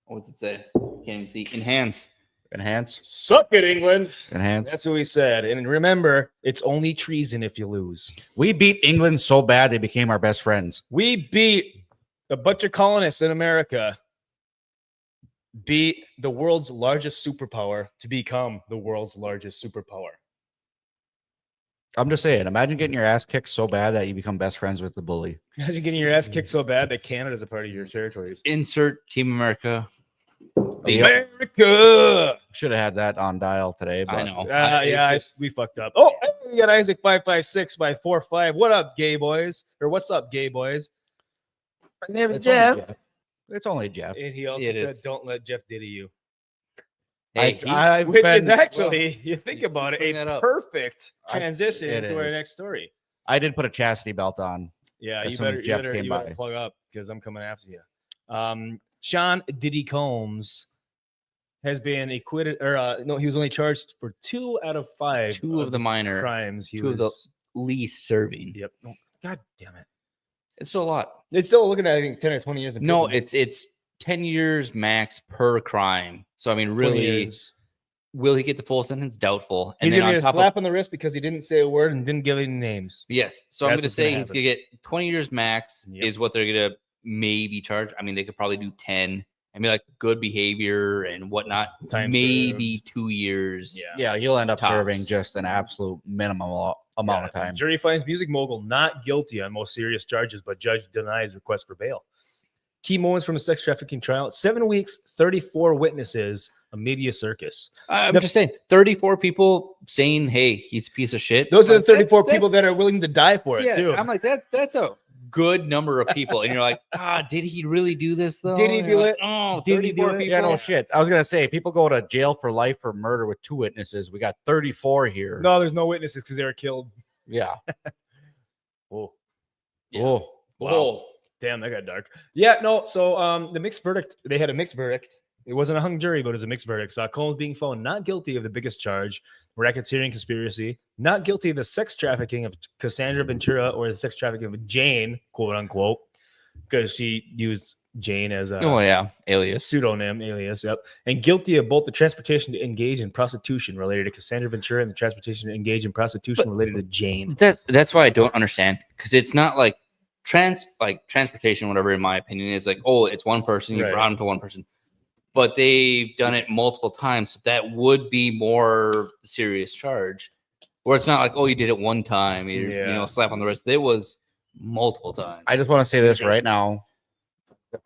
What's it say? Can't even see. Enhance. Enhance. suck it, England. Enhance. That's what we said. And remember, it's only treason if you lose. We beat England so bad they became our best friends. We beat a bunch of colonists in America, beat the world's largest superpower to become the world's largest superpower. I'm just saying, imagine getting your ass kicked so bad that you become best friends with the bully. Imagine getting your ass kicked so bad that Canada's a part of your territories. Insert Team America. Yep. America. Should have had that on dial today. But I know. We fucked up. Oh, hey, we got Isaac 556 by 45. What up, gay boys? Or what's up, gay boys? It's only Jeff. It's only Jeff. And he also It is. said, "Don't let Jeff Diddy you," Hey, I've which been- is actually, you think about it, bring that a up. perfect I- transition it into our is. next story. I did put a chastity belt on. Yeah, As you soon as better, Jeff came you better by. plug up because I'm coming after you. Sean Diddy Combs has been acquitted, or no, he was only charged for 2 out of 5 two of the minor, crimes. He two of was, the least serving. Yep. Oh, God damn it. It's still a lot. It's still looking at, I think, 10 or 20 years. In No, prison. it's 10 years max per crime. So I mean, 20 really, years. will he get the full sentence? Doubtful. And He's then gonna on get a top slap of on the wrist because he didn't say a word and didn't give any names. yes, so I'm That's going to what's gonna say he's happen. going to get 20 years max Yep. is what they're going to maybe charge. I mean, they could probably do 10. I mean, like good behavior and whatnot. Time maybe 2 years. Yeah, he'll end up Tops. serving just an absolute minimum amount of Yeah. time. Jury finds music mogul not guilty on most serious charges, but judge denies request for bail. Key moments from a sex trafficking trial: 7 weeks, 34 witnesses, a media circus. I'm Yep. just saying, 34 people saying, "Hey, he's a piece of shit." Those are the Like, 34 people that's- that are willing to die for it, yeah, too. I'm like that's a good number of people, and you're like, did he really do this though? Did he And do you're like, it? Oh, Did he do 34 it? people. Yeah, no shit. I was gonna say people go to jail for life for murder with 2 witnesses. We got 34 here. No, there's no witnesses because they were killed. Yeah. Oh, Yeah. Oh, Whoa. damn, that got dark. Yeah, no. So the mixed verdict, they had a mixed verdict. It wasn't a hung jury, but it was a mixed verdict. So Combs being found not guilty of the biggest charge, racketeering conspiracy, not guilty of the sex trafficking of Cassandra Ventura or the sex trafficking of Jane, quote unquote, because she used Jane as a Oh yeah, alias. pseudonym, alias. Yep, and guilty of both the transportation to engage in prostitution related to Cassandra Ventura and the transportation to engage in prostitution related to Jane. That's why I don't understand, because it's not like transportation, whatever. In my opinion, is like, oh, it's one person, you Right. brought him to one person, but they've done it multiple times. So that would be more serious charge, where it's not like, oh, you did it one time, you Yeah. slap on the wrist. It was multiple times. I just want to say this Okay. right now.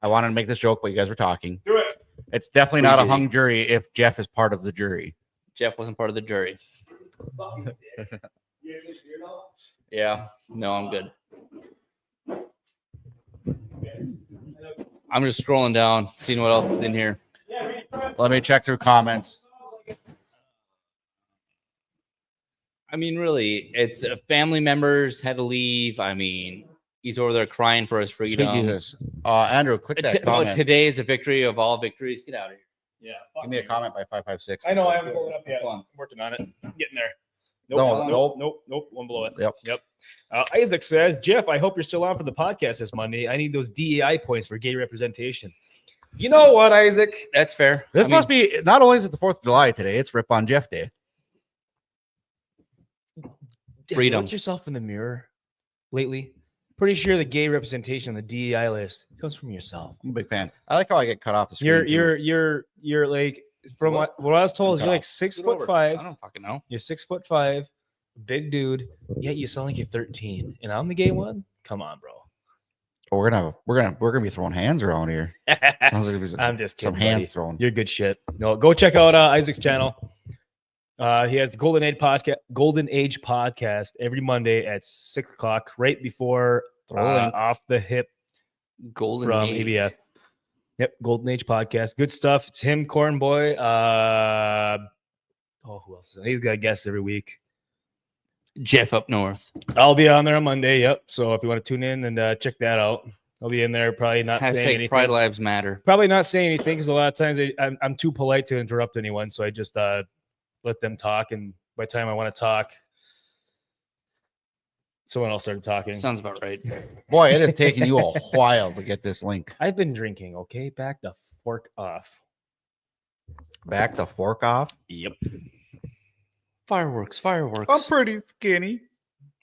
I wanted to make this joke, but you guys were talking. Do it. It's definitely We not a did. hung jury if Jeff is part of the jury. Jeff wasn't part of the jury. Yeah, no, I'm good. I'm just scrolling down, seeing what else is in here. Let me check through comments. I mean, really, it's family members had to leave. I mean, he's over there crying for his Sweet freedom. Jesus. Andrew, click that comment. Today is a victory of all victories. Get out of here. Yeah. Give me a comment by 556. I know I haven't pulled it up yet. Come on. I'm working on it. I'm getting there. Nope. One below it. Yep. Isaac says, Jeff, I hope you're still on for the podcast this Monday. I need those DEI points for gay representation. You know what, Isaac? That's fair. This I mean, must be, not only is it the 4th of July today, it's Rip on Jeff Day. Freedom. Look yourself in the mirror lately. Pretty sure the gay representation on the DEI list comes from yourself. I'm a big fan. I like how I get cut off the screen. You're like, from what I was told, is Cut you're like off. 6'5". I don't fucking know. You're 6'5", big dude. Yet you sound like you're 13, and I'm the gay one. Come on, bro. Oh, we're gonna be throwing hands around here. Sounds like there's I'm just kidding. some hands buddy. thrown. You're good shit. No, go check out Isaac's channel. He has the Golden Age podcast every Monday at 6 o'clock, right before Throw a link. Off the Hip Golden from Age. ABF. Yep, Golden Age podcast. Good stuff. It's him, Corn Boy. Who else? He's got guests every week. Jeff up north. I'll be on there on Monday. Yep. So if you want to tune in and check that out, I'll be in there. Probably not saying Hashtag anything. Pride Lives Matter. Probably not saying anything because a lot of times I'm too polite to interrupt anyone. So I just let them talk. And by the time I want to talk, someone else started talking. Sounds about right. Boy, it has taken you a while to get this link. I've been drinking. Okay. Back the fork off. Back the fork off. Yep. Fireworks. pretty skinny.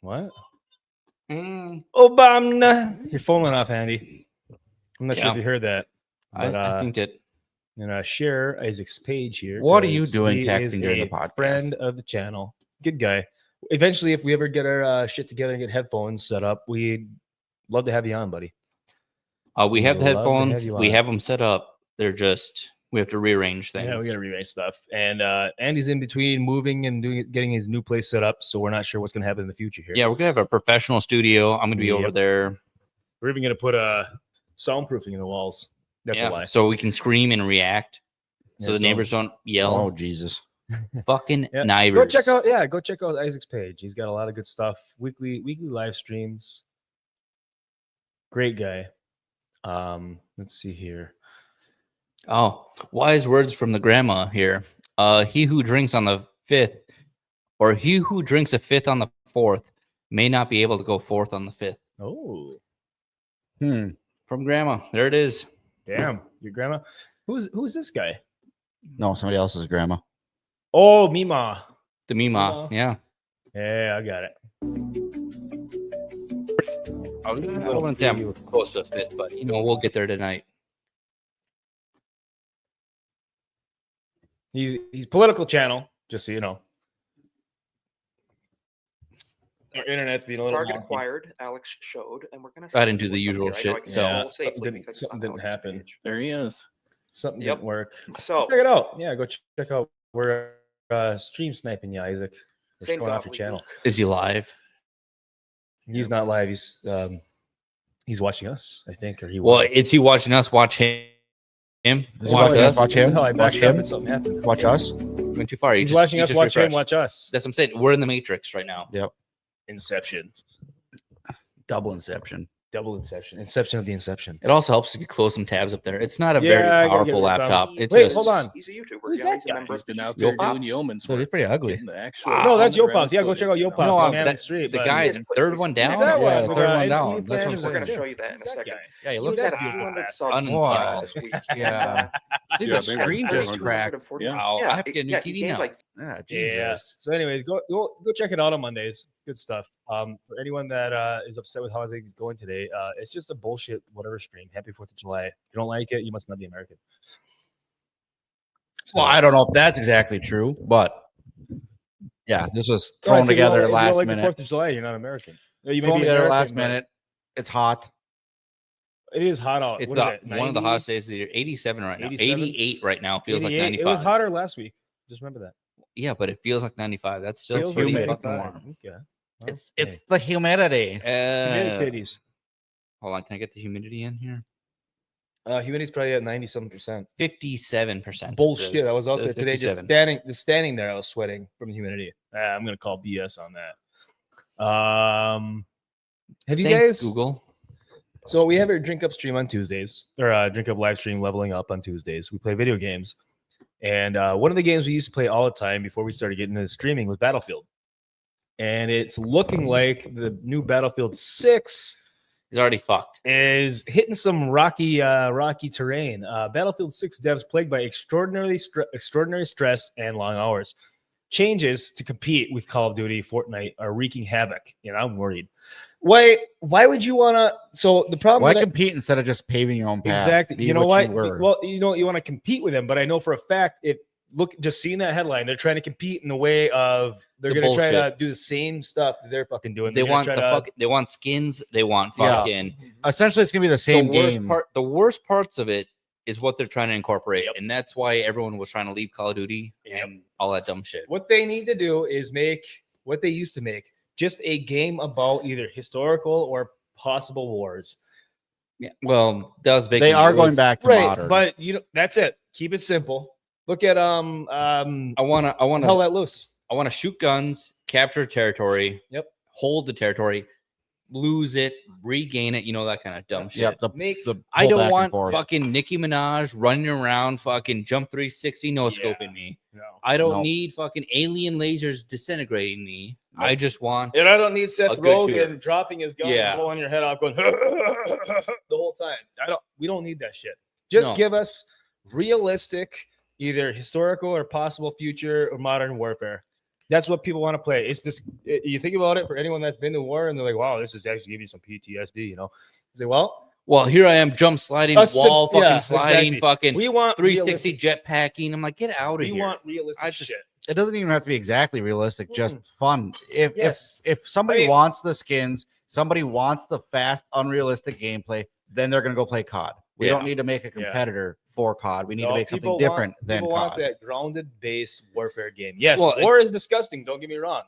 What? Mm, Obama. Your phone went off, Andy. I'm not sure Yeah. if you heard that. I But, think that and share Isaac's page here. What are you 'cause doing he texting is during a the podcast? Friend of the channel. Good guy. Eventually, if we ever get our shit together and get headphones set up, we'd love to have you on, buddy. we have the Love to have headphones. you We on. have them set up. They're just we have to rearrange things. Yeah, we got to rewrite stuff. And Andy's in between moving and getting his new place set up, so we're not sure what's going to happen in the future here. Yeah, we're gonna have a professional studio. I'm gonna be over Yep. there. We're even going to put soundproofing in the walls. That's a lie. So we can scream and react, so Yeah, the neighbors don't yell. Oh Jesus. Fucking Yeah. neighbors. Go check out Isaac's page. He's got a lot of good stuff. Weekly live streams. Great guy. Let's see here. Oh, wise words from the grandma here. He who drinks on the 5th, or he who drinks a 5th on the 4th, may not be able to go forth on the 5th. Oh, From grandma. There it is. damn. Your grandma. Who's this guy? No, somebody else's grandma. Oh, Mima. The Mima. Yeah. Yeah, I got it. I wouldn't say I'm close to a 5th, but we'll get there tonight. He's political channel, just so you know. Our internet's being a little Target wonky. acquired. Alex showed, and we're gonna. I didn't see do the what's usual up here. I know I shit, can so- scroll Yeah, safely didn't- because it's something on didn't Alex's happen. page. There he is. Something Yep. didn't work. So Check it out. Yeah, go check out. We're stream sniping you, Isaac. We're same going off your godly channel. Luke. Is he live? He's not live. He's watching us, I think, or he Well, was. is he watching us? Watch him. Is he Watch watching us. Watch him. No, I Watch backed up him. and something happened. Watch us. Went too far. He's watching us. Watch him. refreshed. Watch us. That's what I'm saying. We're in the Matrix right now. Inception. Double inception. double Inception. Inception of the Inception. It also helps if you close some tabs up there. It's not a Yeah, very I gotta get powerful rid of laptop. them. It's Wait, just hold on. He's a YouTuber. Who's yeah, that he's a guy? member He's of the been out YouTube there Yo doing Pops. yeoman's Dude, he's work. pretty ugly. getting the actual No, that's on-the-ground Yo Pops. Yeah, go check out footage Yo and Pops. No, man, but on that- the street. the but- guy, Yes, but third he's- one he's down. Is that Yeah, one? third one Guys, down. he That's what I'm fans We're going to saying. show you that in a Who's that second. guy? Yeah, he He looks was that at guy. 200 Fast. subs Uninstalled. this week. Yeah. I think Yeah, the big screen one. just 240. cracked. Wow, I have to get a new yeah, TV he gained now. like Yeah, Yeah. Jesus. So, anyways, go check it out on Mondays. Good stuff. For anyone that is upset with how things going today, it's just a bullshit whatever stream. Happy 4th of July. If you don't like it, you must not be American. So- Well, I don't know if that's exactly true, but yeah, this was Oh, I thrown said if you don't together like- if you don't last like the minute. 4th of July, you're not American. Or you may Thrown be together American, last but minit's It's hot. It is hot out. It's What is the, it, one of the 90? hottest days of the year. 87 right now. 87? 88 right now. Feels like 88? 95. It was hotter last week. Just remember that. Yeah, but it feels like 95. That's still Feels pretty like fucking 95. warm. Okay. It's the humidity. Humidity. Hold on. Can I get the humidity in here? Humidity's probably at 97%. 57%. Bullshit. I was out there Says today 57. just standing there. I was sweating from the humidity. I'm gonna call BS on that. Have you Thanks, guys Google. So we have our drink up stream on Tuesdays, or drink up live stream leveling up on Tuesdays. We play video games. And one of the games we used to play all the time before we started getting into streaming was Battlefield. And it's looking like the new Battlefield 6 He's already fucked. is hitting some rocky terrain. Battlefield 6 devs plagued by extraordinary stress and long hours. Changes to compete with Call of Duty, Fortnite are wreaking havoc, and I'm worried. Why would you want to? So the problem Why with that- compete instead of just paving your own path? exactly. Be You know what what? you were. Well, you know you want to compete with them, but I know for a fact just seeing that headline, they're trying to compete in the way of they're The going to try to bullshit. do the same stuff that they're fucking doing. They They're gonna want try the to- fuck. They want skins. They want Yeah. fucking. Essentially, it's gonna be the same the worst game. part. The worst parts of it is what they're trying to incorporate, and that's why everyone was trying to leave Call of Duty and all that dumb shit. What they need to do is make what they used to make, just a game about either historical or possible wars. Yeah. Well, that was big. They are going news. back to Right, modern. but that's it. Keep it simple. Look at I wanna. Hell Let Loose. I want to shoot guns, capture territory. Yep. Hold the territory, lose it, regain it. You know that kind of dumb shit. Yep, the Make I pull back don't and want forth. fucking Nicki Minaj running around, fucking jump 360, no scoping Yeah. me. no. I don't Nope. need fucking alien lasers disintegrating me. I just want. And I don't need Seth A good shooter. Rogen dropping his gun Yeah. and blowing your head off, going the whole time. We don't need that shit. Just No. give us realistic, either historical or possible future or modern warfare. That's what people want to play. It's this. You think about it for anyone that's been to war, and they're like, "Wow, this is actually give you some PTSD." You know, say, "Well, Well, here I am, jump sliding, Us to- wall, fucking yeah, sliding, exactly. fucking we want 360 realistic- jet packing. I'm like, get out of We here. want realistic I just- shit. it doesn't even have to be exactly realistic, just fun. Yes. If somebody I mean- wants the skins, somebody wants the fast, unrealistic gameplay, then they're gonna go play COD. We Yeah. don't need to make a Yeah. competitor for COD. We need No, to make something people different want, than people want COD. that grounded base warfare game. Yes, Well, war is disgusting. Don't get me wrong,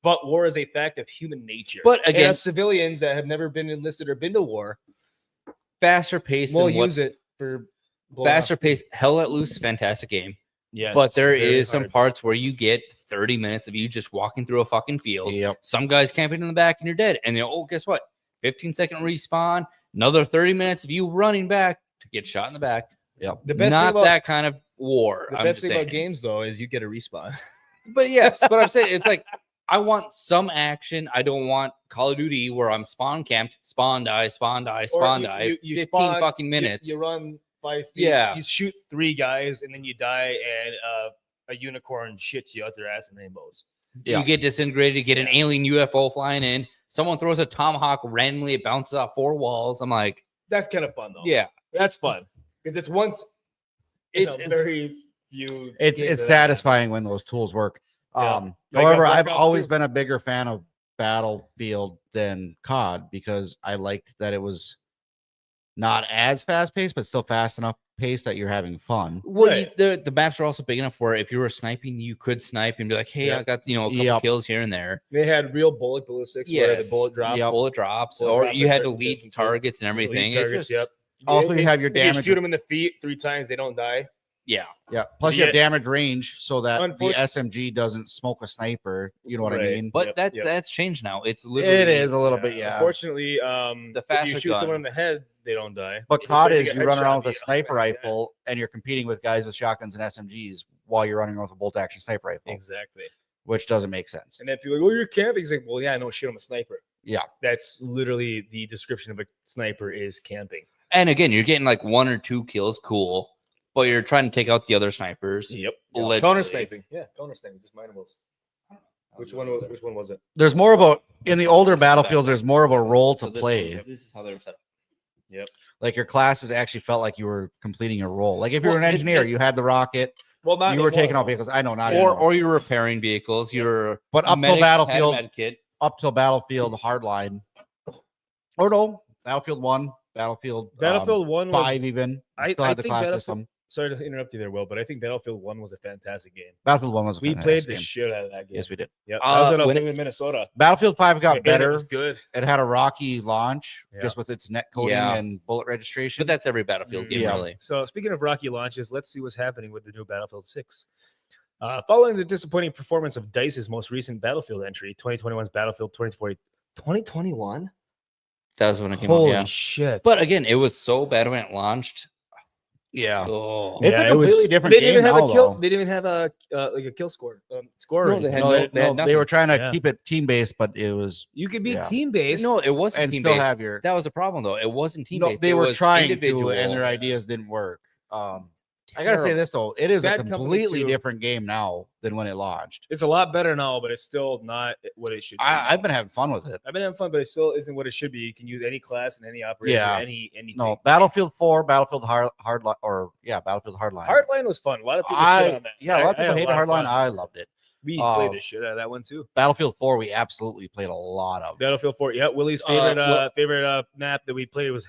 but war is a fact of human nature. But And again, as civilians that have never been enlisted or been to war, faster pace we'll than what use it for blowing faster off pace. Hell Let Loose, fantastic game. Yes, But there very is some hard. parts where you get 30 minutes of you just walking through a fucking field. Yep. Some guys camping in the back and you're dead. And oh, guess what? 15-second respawn, another 30 minutes of you running back to get shot in the back. Yep. The best Not thing about, that kind of war. the I'm best just thing about saying. games though is you get a respawn. But yes, but I'm saying it's like I want some action. I don't want Call of Duty where I'm spawn camped, spawn die, spawn die, spawn you- die. you 15 spawn, fucking you- minutes. You, run 5 feet. Yeah. You shoot 3 guys and then you die, and a unicorn shits you out their ass in rainbows. Yeah. You get disintegrated, get an alien UFO flying in. Someone throws a tomahawk randomly, it bounces off 4 walls. I'm like, That's kind of fun though. yeah. That's fun because it's once. It's It's- very few. It's games that satisfying when those tools work. Yeah. Like However, Black I've Ops always 2. been a bigger fan of Battlefield than COD because I liked that it was not as fast paced, but still fast enough paced that you're having fun. Well, Right. the maps are also big enough where if you were sniping, you could snipe and be like, hey, Yep. I got a couple Yep. kills here and there. They had real ballistics where the Yes. bullet drop. Yep. Bullet drops, Bullet or drop you at had to certain lead distances. targets and Elite everything. It targets, just- yep. Also, you have your if you damage. shoot them in the feet 3 times, they don't die. Yeah. Yeah. Plus, you have Yeah. damage range so that the Unfortunately- SMG doesn't smoke a sniper. You know what I Right. mean? But Yep, that's changed now. It's literally It is a little bit, yeah. Unfortunately, The if faster you shoot someone gun. in the head, they don't die. But If COD they is get you run around headshot, with a they sniper automatically die. rifle and you're competing with guys with shotguns and SMGs while you're running around with a bolt action sniper rifle, Exactly. which doesn't make sense. And then people are like, oh, you're camping. It's like, well, yeah, no shit, I'm a sniper. Yeah. That's literally the description of a sniper is camping. And again, you're getting like 1 or 2 kills, cool. But you're trying to take out the other snipers. Yep. Allegedly. Counter sniping. Yeah, counter sniping. Just mine was. Which one was it? There's more of a in the older This is battlefields. back. There's more of a role to So this play. one- This is how they're set up. Like your classes actually felt like you were completing a role. Like if you were an Well, engineer, you had the rocket. Well, not You were taking anymore. out vehicles. I know not Or anymore. or you're repairing vehicles. You're But up till medic, had a Battlefield, med kit. up till Battlefield Hardline. Or no, Battlefield 1, Battlefield Battlefield 1 was 5 even. I- Still I had the think class Battlefield- system. Sorry to interrupt you there, Will, but I think Battlefield 1 was a fantastic game. Battlefield 1 was a We fantastic played the game. shit out of that game. Yes, we did. Yep. I was when in Minnesota. Battlefield 5 got And It better. was good. It had a rocky launch Yeah. just with its net coding Yeah. and bullet registration. But that's every Battlefield game, Yeah. really. So speaking of rocky launches, let's see what's happening with the new Battlefield 6. Following the disappointing performance of DICE's most recent Battlefield entry, 2021's Battlefield 2040. 2021? That was when it came Holy out. Yeah. shit. But again, it was so bad when it launched. yeah. Oh. It's a completely different they didn't game even have now, a kill. though. They didn't even have a like a kill score. Score. No, or they had anything. No, no- they had they nothing. were trying to Yeah. keep it team based, but it was You could be Yeah. team based. No, it wasn't and team still based. have your. That was a problem, though. It wasn't team No, based. they It were was trying to, individual. and their ideas didn't work. I gotta say Terrible. this though, it is a Bad Company completely 2. different game now than when it launched. It's a lot better now, but it's still not what it should be. I've been having fun with it. I've been having fun, but it still isn't what it should be. You can use any class and any operator, Yeah. anything. No, Battlefield 4, Battlefield Hardline, or yeah, Battlefield Hardline. Hardline was fun. A lot of people shit on that. Yeah, a lot of people had hated lot of Hardline. fun. I loved it. We Uh, played the shit out of that one too. Battlefield 4, we absolutely played a lot of. Battlefield 4. Yeah, Willie's favorite well- favorite map that we played was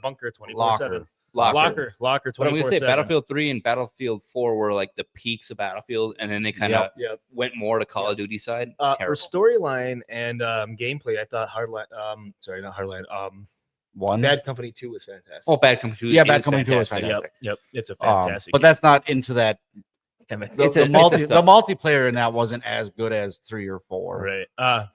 Bunker 24/7. Locker. Locker But I'm going to 24/7. say Battlefield 3 and Battlefield 4 were like the peaks of Battlefield, and then they kind of Yep. went more to Call of Duty side. For Terrible. storyline and gameplay, I thought Hardline. Sorry, not Hardline. One. Bad Company 2 was fantastic. Oh, Bad Company 2. Yeah, Bad is Company 2 was fantastic. fantastic. Yep. It's a fantastic. But that's not into that. Damn it. The, It's a- the, it's a multi, the stuff. multiplayer in that wasn't as good as 3 or 4. Right.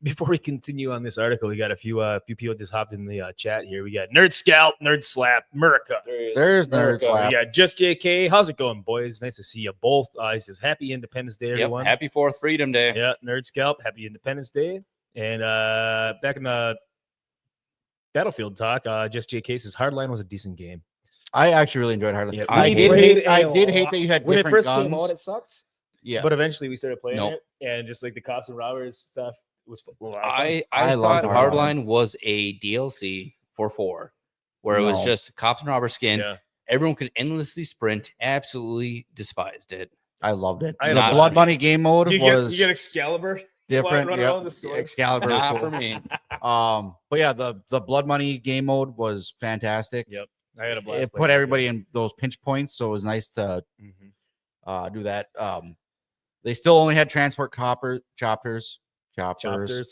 Before we continue on this article, we got a few people just hopped in the chat here. We got Nerd Scalp, Nerd Slap, America. There's Nerd We Slap. got Just JK. How's it going, boys? Nice to see you both. He says Happy Independence Day, Yep. everyone. Happy 4th Freedom Day. Yeah, Nerd Scalp. Happy Independence Day. And back in the Battlefield talk, Just JK says Hardline was a decent game. I actually really enjoyed Hardline. Yeah, I we did played hate. I a did hate lot. that you had When it different first guns. came out, it sucked. Yeah, But eventually we started playing Nope. it, and just like the cops and robbers stuff was a lot of fun. I I thought loved Hardline was a DLC for 4, where it was No. just cops and robber skin. Yeah. Everyone could endlessly sprint. Absolutely despised it. I loved it. I The loved Blood it. Money game mode You was get Excalibur. different. run Yep. around with the sword. Excalibur. was Not cool. for me. But yeah, the Blood Money game mode was fantastic. Yep. I had a blast. It playing put that everybody in those pinch points, so it was nice to game. Mhm. do that. They still only had transport choppers. Chopters.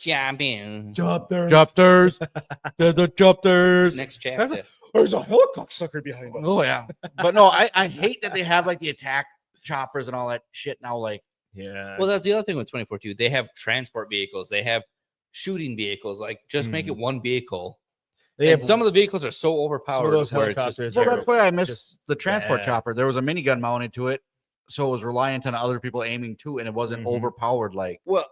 Champions. Chopters. Chopters. the chopters. Next That's chapter. There's a helicopter sucker behind us. Oh yeah. But no, I hate that they have like the attack choppers and all that shit now. Like Yeah. Well, that's the other thing with 24-2. They have transport vehicles. They have shooting vehicles. Like, just make it one vehicle. they And have some of the vehicles are so overpowered. those where it's just- helicopters well, are that's why I miss just the transport bad. chopper. There was a minigun mounted to it, so it was reliant on other people aiming too, and it wasn't Mhm. overpowered. Like Well,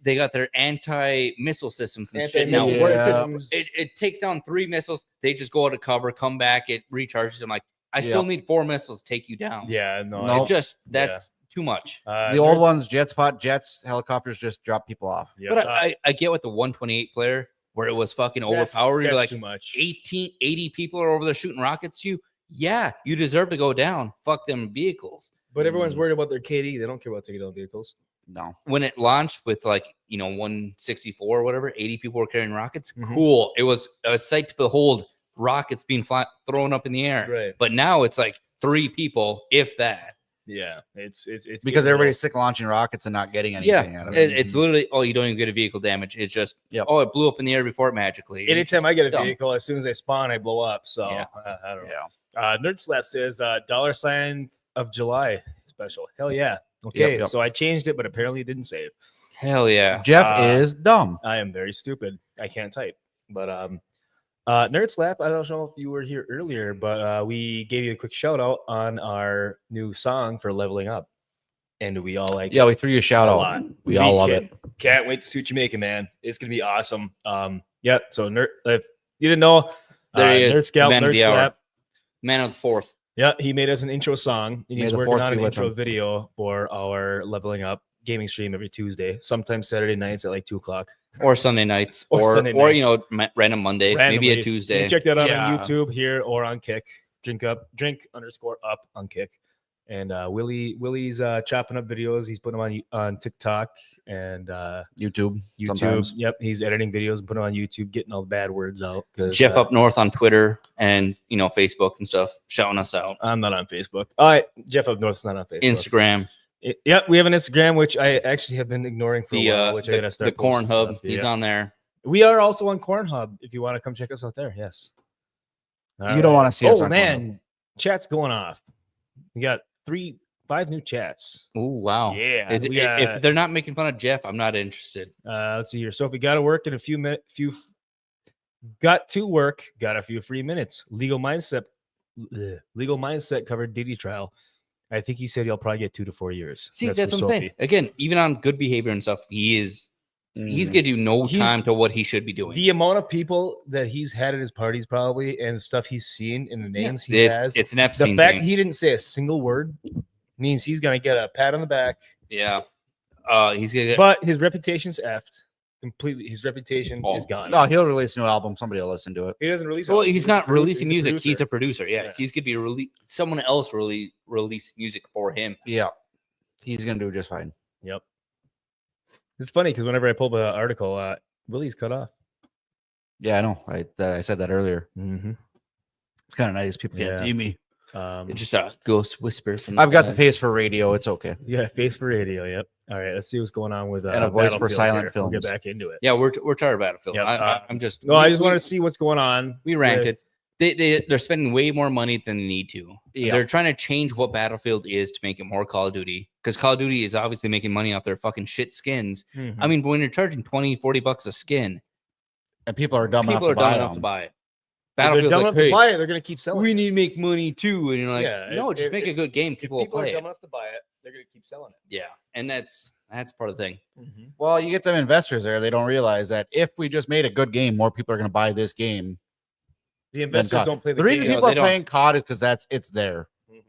they got their anti-missile systems and shit now. Anti-missile where systems. it takes down 3 missiles. They just go out of cover, come back, it recharges. I'm like, I still Yep. need 4 missiles to take you down. Yeah, no. No. It just that's too much. the old ones, jet spot jets, helicopters just drop people off. Yeah, But I get with the 128 player where it was fucking overpowered. You're like too much. 80 people are over there shooting rockets to you. Yeah, you deserve to go down. Fuck them vehicles. But everyone's worried about their KD. They don't care about taking down vehicles. No, When it launched with 164 or whatever, 80 people were carrying rockets. Mhm. Cool. It was a sight to behold. Rockets being thrown up in the air. Right. But now it's like 3 people, if that. Yeah. It's because getting everybody's sick of launching rockets and not getting anything out of it. It's literally, you don't even get a vehicle damage. It's just, Yep. it blew up in the air before it magically. low. Anytime I get a dumb. vehicle, as soon as I spawn, I blow up. So Yeah. I don't know. Yeah. Nerd Slap says $$ of July special. Hell yeah. Okay, yep. so I changed it, but apparently it didn't save. Hell yeah. Jeff is dumb. I am very stupid. I can't type. But Nerd Slap, I don't know if you were here earlier, but we gave you a quick shout out on our new song for Leveling Up. And we all like Yeah, we threw you a shout a out. lot. We all love can't- it. Can't wait to see what you make it, man. It's gonna be awesome. Yeah. So nerd, if you didn't know, There he is, Nerd Scout, man of Nerd the hour. Slap. Man of the fourth. Yeah, he made us an intro song, and May he's the working fourth on be an with intro him. video for our Leveling Up gaming stream every Tuesday, sometimes Saturday nights at like 2:00. Or Sunday nights. Or Or, Sunday or nights. you know, random Monday. Maybe Randomly. a You Tuesday. can check that out Yeah. on YouTube here or on Kick. Drink _ up on Kick. And Willie's chopping up videos. He's putting them on TikTok and YouTube. YouTube. Sometimes. Yep, he's editing videos and putting them on YouTube, getting all the bad words out. 'cause, Jeff Up North on Twitter and Facebook and stuff, shouting us out. I'm not on Facebook. All right, Jeff Up North's not on Facebook. Instagram, Yep, we have an Instagram, which I actually have been ignoring for the a while, which I gotta the start. Corn posting Hub. stuff. He's Yeah. on there. We are also on Corn Hub. If you want to come check us out there, yes. You don't want to see us Oh on Corn Hub. man, chat's going off. We got 5 new chats. Oh wow. Yeah, Is it- we got- if they're not making fun of Jeff, I'm not interested. Let's see here. So if we got to work in a got to work, got a few free minutes. Legal Mindset covered Diddy trial. I think he said he'll probably get 2 to 4 years. See, that's from what I'm saying. Sophie. Again, even on good behavior and stuff, he's Mhm. giving you no He's- time to what he should be doing. The amount of people that he's had at his parties, probably, and stuff he's seen in the names he it's, has. it's an The Epstein fact thing. he didn't say a single word means he's gonna get a pat on the back. Yeah. He's gonna get But his reputation's effed completely. His reputation Oh. is gone. No, he'll release a new album. Somebody will listen to it. He doesn't release. well, albums. he's not a releasing he's music. He's producer. a producer. Yeah. Yeah. He's gonna be someone else release music for him. Yeah. He's gonna do just fine. Yep. It's funny because whenever I pull the article, Willie's cut off. Yeah, I know. I said that earlier. Mm-hmm. It's kind of nice. People can't Yeah. see me. It's just a ghost whisper from the I've got the side. face for radio. It's okay. Yeah, face for radio. Yep. All right, let's see what's going on with And a voice for Battlefield silent here. We'll get films. back into it. Yeah, we're tired of Battlefield. Yep, I'm just No, I we- just wanted to see what's going on. we with- ranted. They're spending way more money than they need to. Yeah. They're trying to change what Battlefield is to make it more Call of Duty because Call of Duty is obviously making money off their fucking shit skins. Mhm. I mean, when you're charging $20-$40 a skin, And people are dumb people are enough to dumb buy enough to them. buy it. If they're Battlefield's dumb like, enough to hey, buy it, they're gonna keep selling. we it. need to make money too, and you're like, Yeah, no, just if- make a good game. If People will people are play dumb it. enough to buy it, they're gonna keep selling it. Yeah, and that's part of the thing. Well, you get them investors there. They don't realize that if we just made a good game, more people are going to buy this game. The than investors COD. don't play The reason game. people they are don't. playing COD is because it's there. Mhm.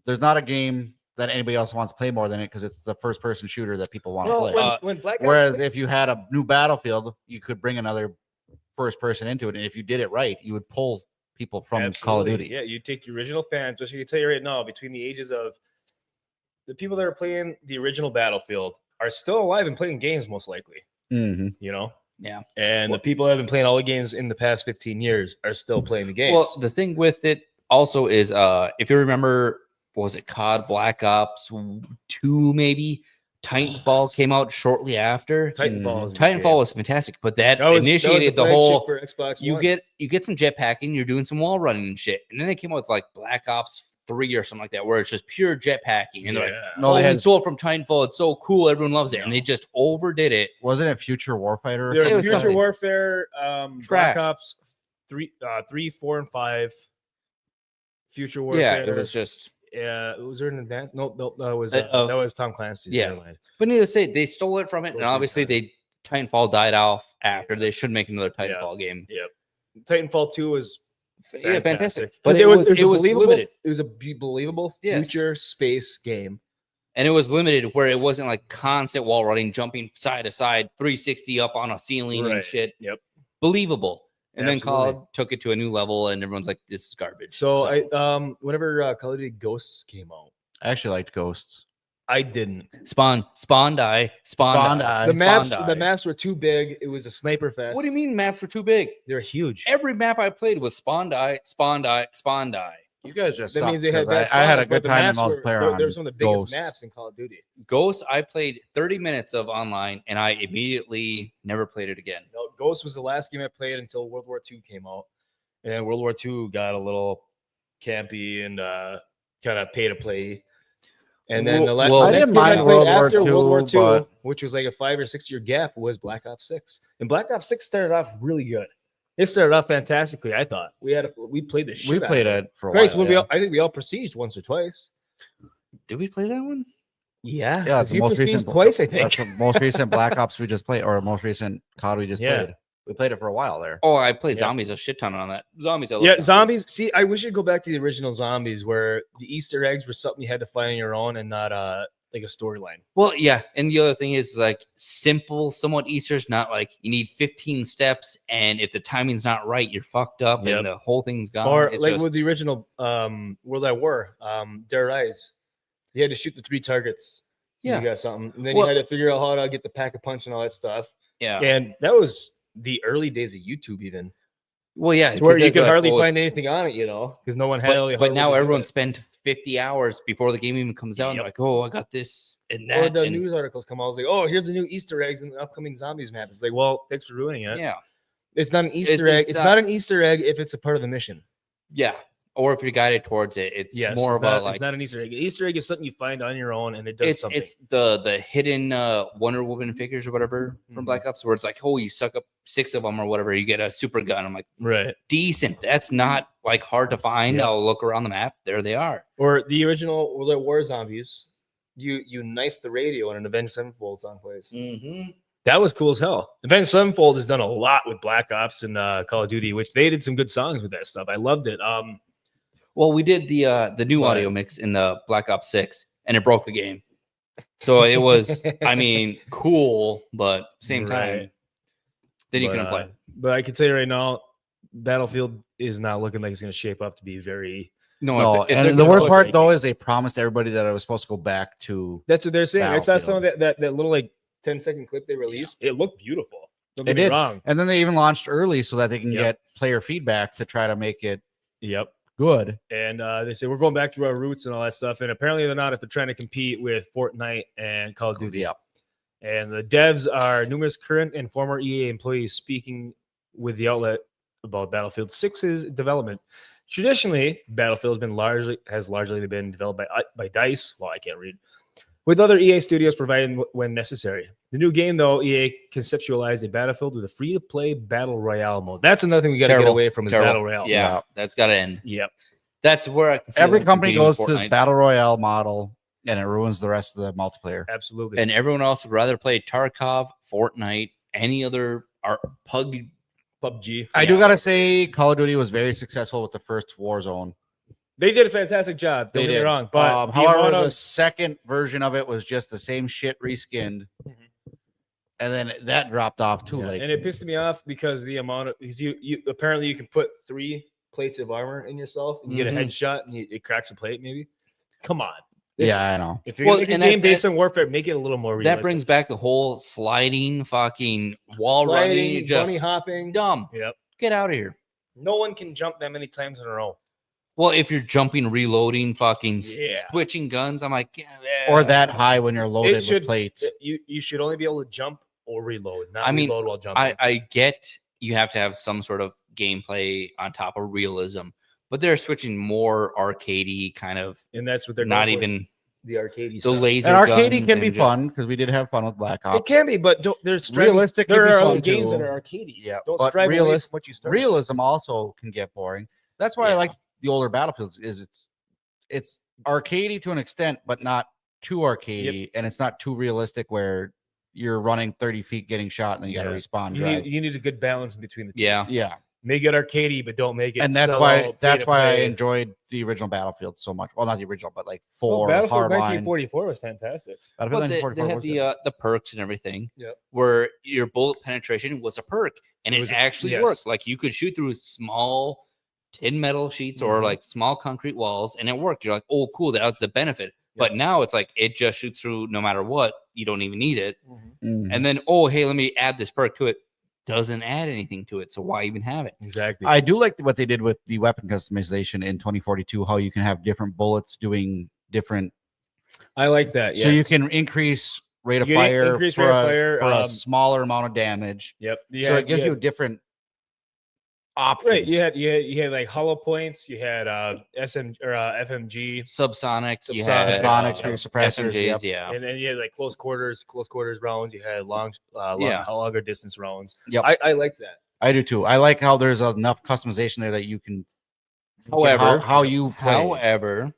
There's not a game that anybody else wants to play more than it because it's the first person shooter that people want to Well, play. when Black Ops Whereas 6 if you had a new Battlefield, you could bring another first person into it, and if you did it right, you would pull people from Call of Absolutely. Duty. Yeah, you take the original fans, which I can tell you right now, between the ages of the people that are playing the original Battlefield are still alive and playing games, most likely. Mm-hmm. You know, Yeah. and the people that have been playing all the games in the past 15 years are still playing the games. Well, the thing with it also is, if you remember, what was it COD Black Ops 2 maybe? Titanfall came out shortly after. Titanfall, is a good Titanfall game. was fantastic, but that, That was initiated the flagship whole. for Xbox You One. get some jetpacking, you're doing some wall running and shit, and then they came out with like Black Ops 3 or something like that, where it's just pure jetpacking, and they're like, Yeah. No, "Oh, they we had stole it from Titanfall. It's so cool, everyone loves it," and they just overdid it. wasn't it Future Warfighter? Or There's it was Future something. Warfare, Trash. Black Ops 3, 4, and 5. Future Yeah, Warfare. it was just. Was there an advance? No, that was Uh, that was Tom Clancy's. yeah. Never mind. But needless to say, they stole it from it, and Those are obviously they Titanfall died off after. They should make another Titanfall game. Titanfall 2 was Yeah, fantastic. But But it was a a believable. limited, It was a believable Yes. future space game. and it was limited where it wasn't like constant wall running, jumping side to side, 360 up on a ceiling and Right. shit. Yep. Believable. And then Absolutely. COD took it to a new level, and everyone's like, "This is garbage." So I whenever Call of Duty Ghosts came out, I actually liked Ghosts. I didn't. Spawn die. The maps Spawn the die. maps were too big. It was a sniper fest. What do you mean maps were too big? They're huge. Every map I played was Spawn die. You guys just That suck means they had 'cause bad I had a spawners, but good the time in maps were- multiplayer. They're on some of the biggest Ghosts. maps in Call of Duty. Ghosts, I played 30 minutes of online, and I immediately never played it again. No, Ghost was the last game I played until World War II came out, and then World War II got a little campy and kind of pay to play. And then the Well, I next didn't game mind played World War after World War II, II, but- which was like a 5 or 6 year gap, was Black Ops 6. And Black Ops 6 started off really good. It started off fantastically, I thought. We played the shit We out played of it for a Christ, while. when Yeah. I think we all prestiged once or twice. Did we play that one? Yeah, Yeah, it's the most recent twice, I think. That's the most recent Black Ops we just played, or most recent COD we just Yeah. played. We played it for a while there. Oh, I played Yeah. Zombies a shit ton on that. Zombies. I love Yeah, zombies. See, I wish you'd go back to the original zombies where the Easter eggs were something you had to find on your own and not like a storyline. Well, yeah, and the other thing is like simple, somewhat Easter's not like you need 15 steps, and if the timing's not right, you're fucked up, Yep. and the whole thing's gone. Or It's like just- with the original World at War, Dead Rise. You had to shoot the 3 targets. Yeah. You got something. And then Well- you had to figure out how to get the pack a punch and all that stuff. yeah. And that was the early days of YouTube, even. Well, yeah, It's where because you could they're like, hardly "Oh, find it's-" anything on it, because no one had But, any but now hardware to do everyone it. spent 50 hours before the game even comes out. And they're Yep. like, oh, I got this and Or that. the and- news articles come out. I was like, oh, here's the new Easter eggs in the upcoming zombies map. It's like, well, thanks for ruining it. yeah, It's not an Easter it's egg. It's not- not an Easter egg if it's a part of the mission. yeah. Or if you're guided towards it, it's Yes, more it's of a not, like it's not an Easter egg. An Easter egg is something you find on your own and it does something. it's the hidden Wonder Woman figures or whatever from Mhm. Black Ops, where it's like, oh, you suck up 6 of them or whatever, you get a super gun. I'm like, Right. decent. That's not like hard to find. Yep. I'll look around the map. There they are. Or the original World at War zombies. You knife the radio and an Avenged Sevenfold's on place. Mm-hmm. That was cool as hell. Avenged Sevenfold has done a lot with Black Ops and Call of Duty, which they did some good songs with that stuff. I loved it. Well, we did the new But- audio mix in the Black Ops 6, and it broke the game. So it was, I mean, cool, but same time, Right. then you But, couldn't play. But I can tell you right now, Battlefield is not looking like it's going to shape up to be very. No, No, if they're and the gonna worst put- part though is they promised everybody that it was supposed to go back to. That's what they're saying. I saw some of Battlefield. that little like 10-second clip they released. It looked beautiful. Don't It get me did. wrong. And then they even launched early so that they can Yep. get player feedback to try to make it Yep. good. And they say we're going back to our roots and all that stuff. And apparently they're not if they're trying to compete with Fortnite and Call of Duty. Yep. And the devs are numerous current and former EA employees speaking with the outlet about Battlefield 6's development. Traditionally, Battlefield has largely been developed by DICE. Well, I can't read. With other EA studios providing when necessary. The new game, though, EA conceptualized a Battlefield with a free-to-play battle royale mode. That's another thing we got to get Terrible. away from is Terrible. battle royale. Yeah, that's got to end. Yep. That's where I can see Every them company competing with goes to this Fortnite. battle royale model and it ruins the rest of the multiplayer. Absolutely. And everyone else would rather play Tarkov, Fortnite, any other PUBG. PUBG. I do Yeah. gotta say, Call of Duty was very successful with the first Warzone. They did a fantastic job. Don't They get me did. wrong. But the However, amount the of- second version of it was just the same shit reskinned, Mhm. and then that dropped off too. Yeah, Like, and it pissed me off because the amount of because you apparently you can put 3 plates of armor in yourself and you get a Mhm. headshot and it cracks a plate maybe. Come on. If- yeah, I know. If you're Well, gonna make a and game that- based on warfare, make it a little more realistic. That brings back the whole sliding, fucking wall Sliding, running, just bunny hopping. dumb. Yep. Get out of here. No one can jump that many times in a row. Well, if you're jumping, reloading, fucking Yeah. switching guns, I'm like, yeah, Or that high when you're loaded should- with plates. You should only be able to jump or reload, not I mean, reload while jumping. I get you have to have some sort of gameplay on top of realism, but they're switching more arcadey kind of, and that's what they're not going for, is even the arcade. the laser. And arcadey guns can be and just- fun because we did have fun with Black It Ops. can be, but there's Realistic can There be are fun other games too. that are arcadey. Yeah, Don't but strive away realist- from what you start. Realism also can get boring. That's why I Yeah. like the older Battlefields. Is it's arcadey to an extent, but not too arcadey, and it's not too realistic where you're running 30 feet getting shot and then you got to Yeah. respawn. You drive. need a good balance between the two. Yeah, Yeah, Make it arcadey, but don't make it. and that's sell why out, that's why I pay-to-play. enjoyed the original Battlefield so much. Well, not the original, but like Well, 4 Battlefield Hardline. 1944 was fantastic. Battlefield but they 1944 had was good. the perks and everything. Yep. Where your bullet penetration was a perk, and It it, was actually yes. worked. Like you could shoot through small tin metal sheets or Mhm. like small concrete walls, and it worked. You're like, oh, cool, that's the benefit. But now it's like it just shoots through no matter what. You don't even need it. Mhm. And then, oh, hey, let me add this perk to it. Doesn't add anything to it. So why even have it? Exactly. I do like what they did with the weapon customization in 2042. How you can have different bullets doing different, I like that. so you yes. can increase rate of You can fire increase for, rate of a, fire, for a smaller amount of damage. Yep. So it gives you different options. Right. You had like hollow points. You had FMG, Subsonic, you Subsonic, had Sonics for your suppressors. FMJs, Yep. yeah. and then you had like close quarters rounds. You had Yeah. longer distance rounds. Yep. I like that. I do too. I like how there's enough customization there that you can. However, how you play. However,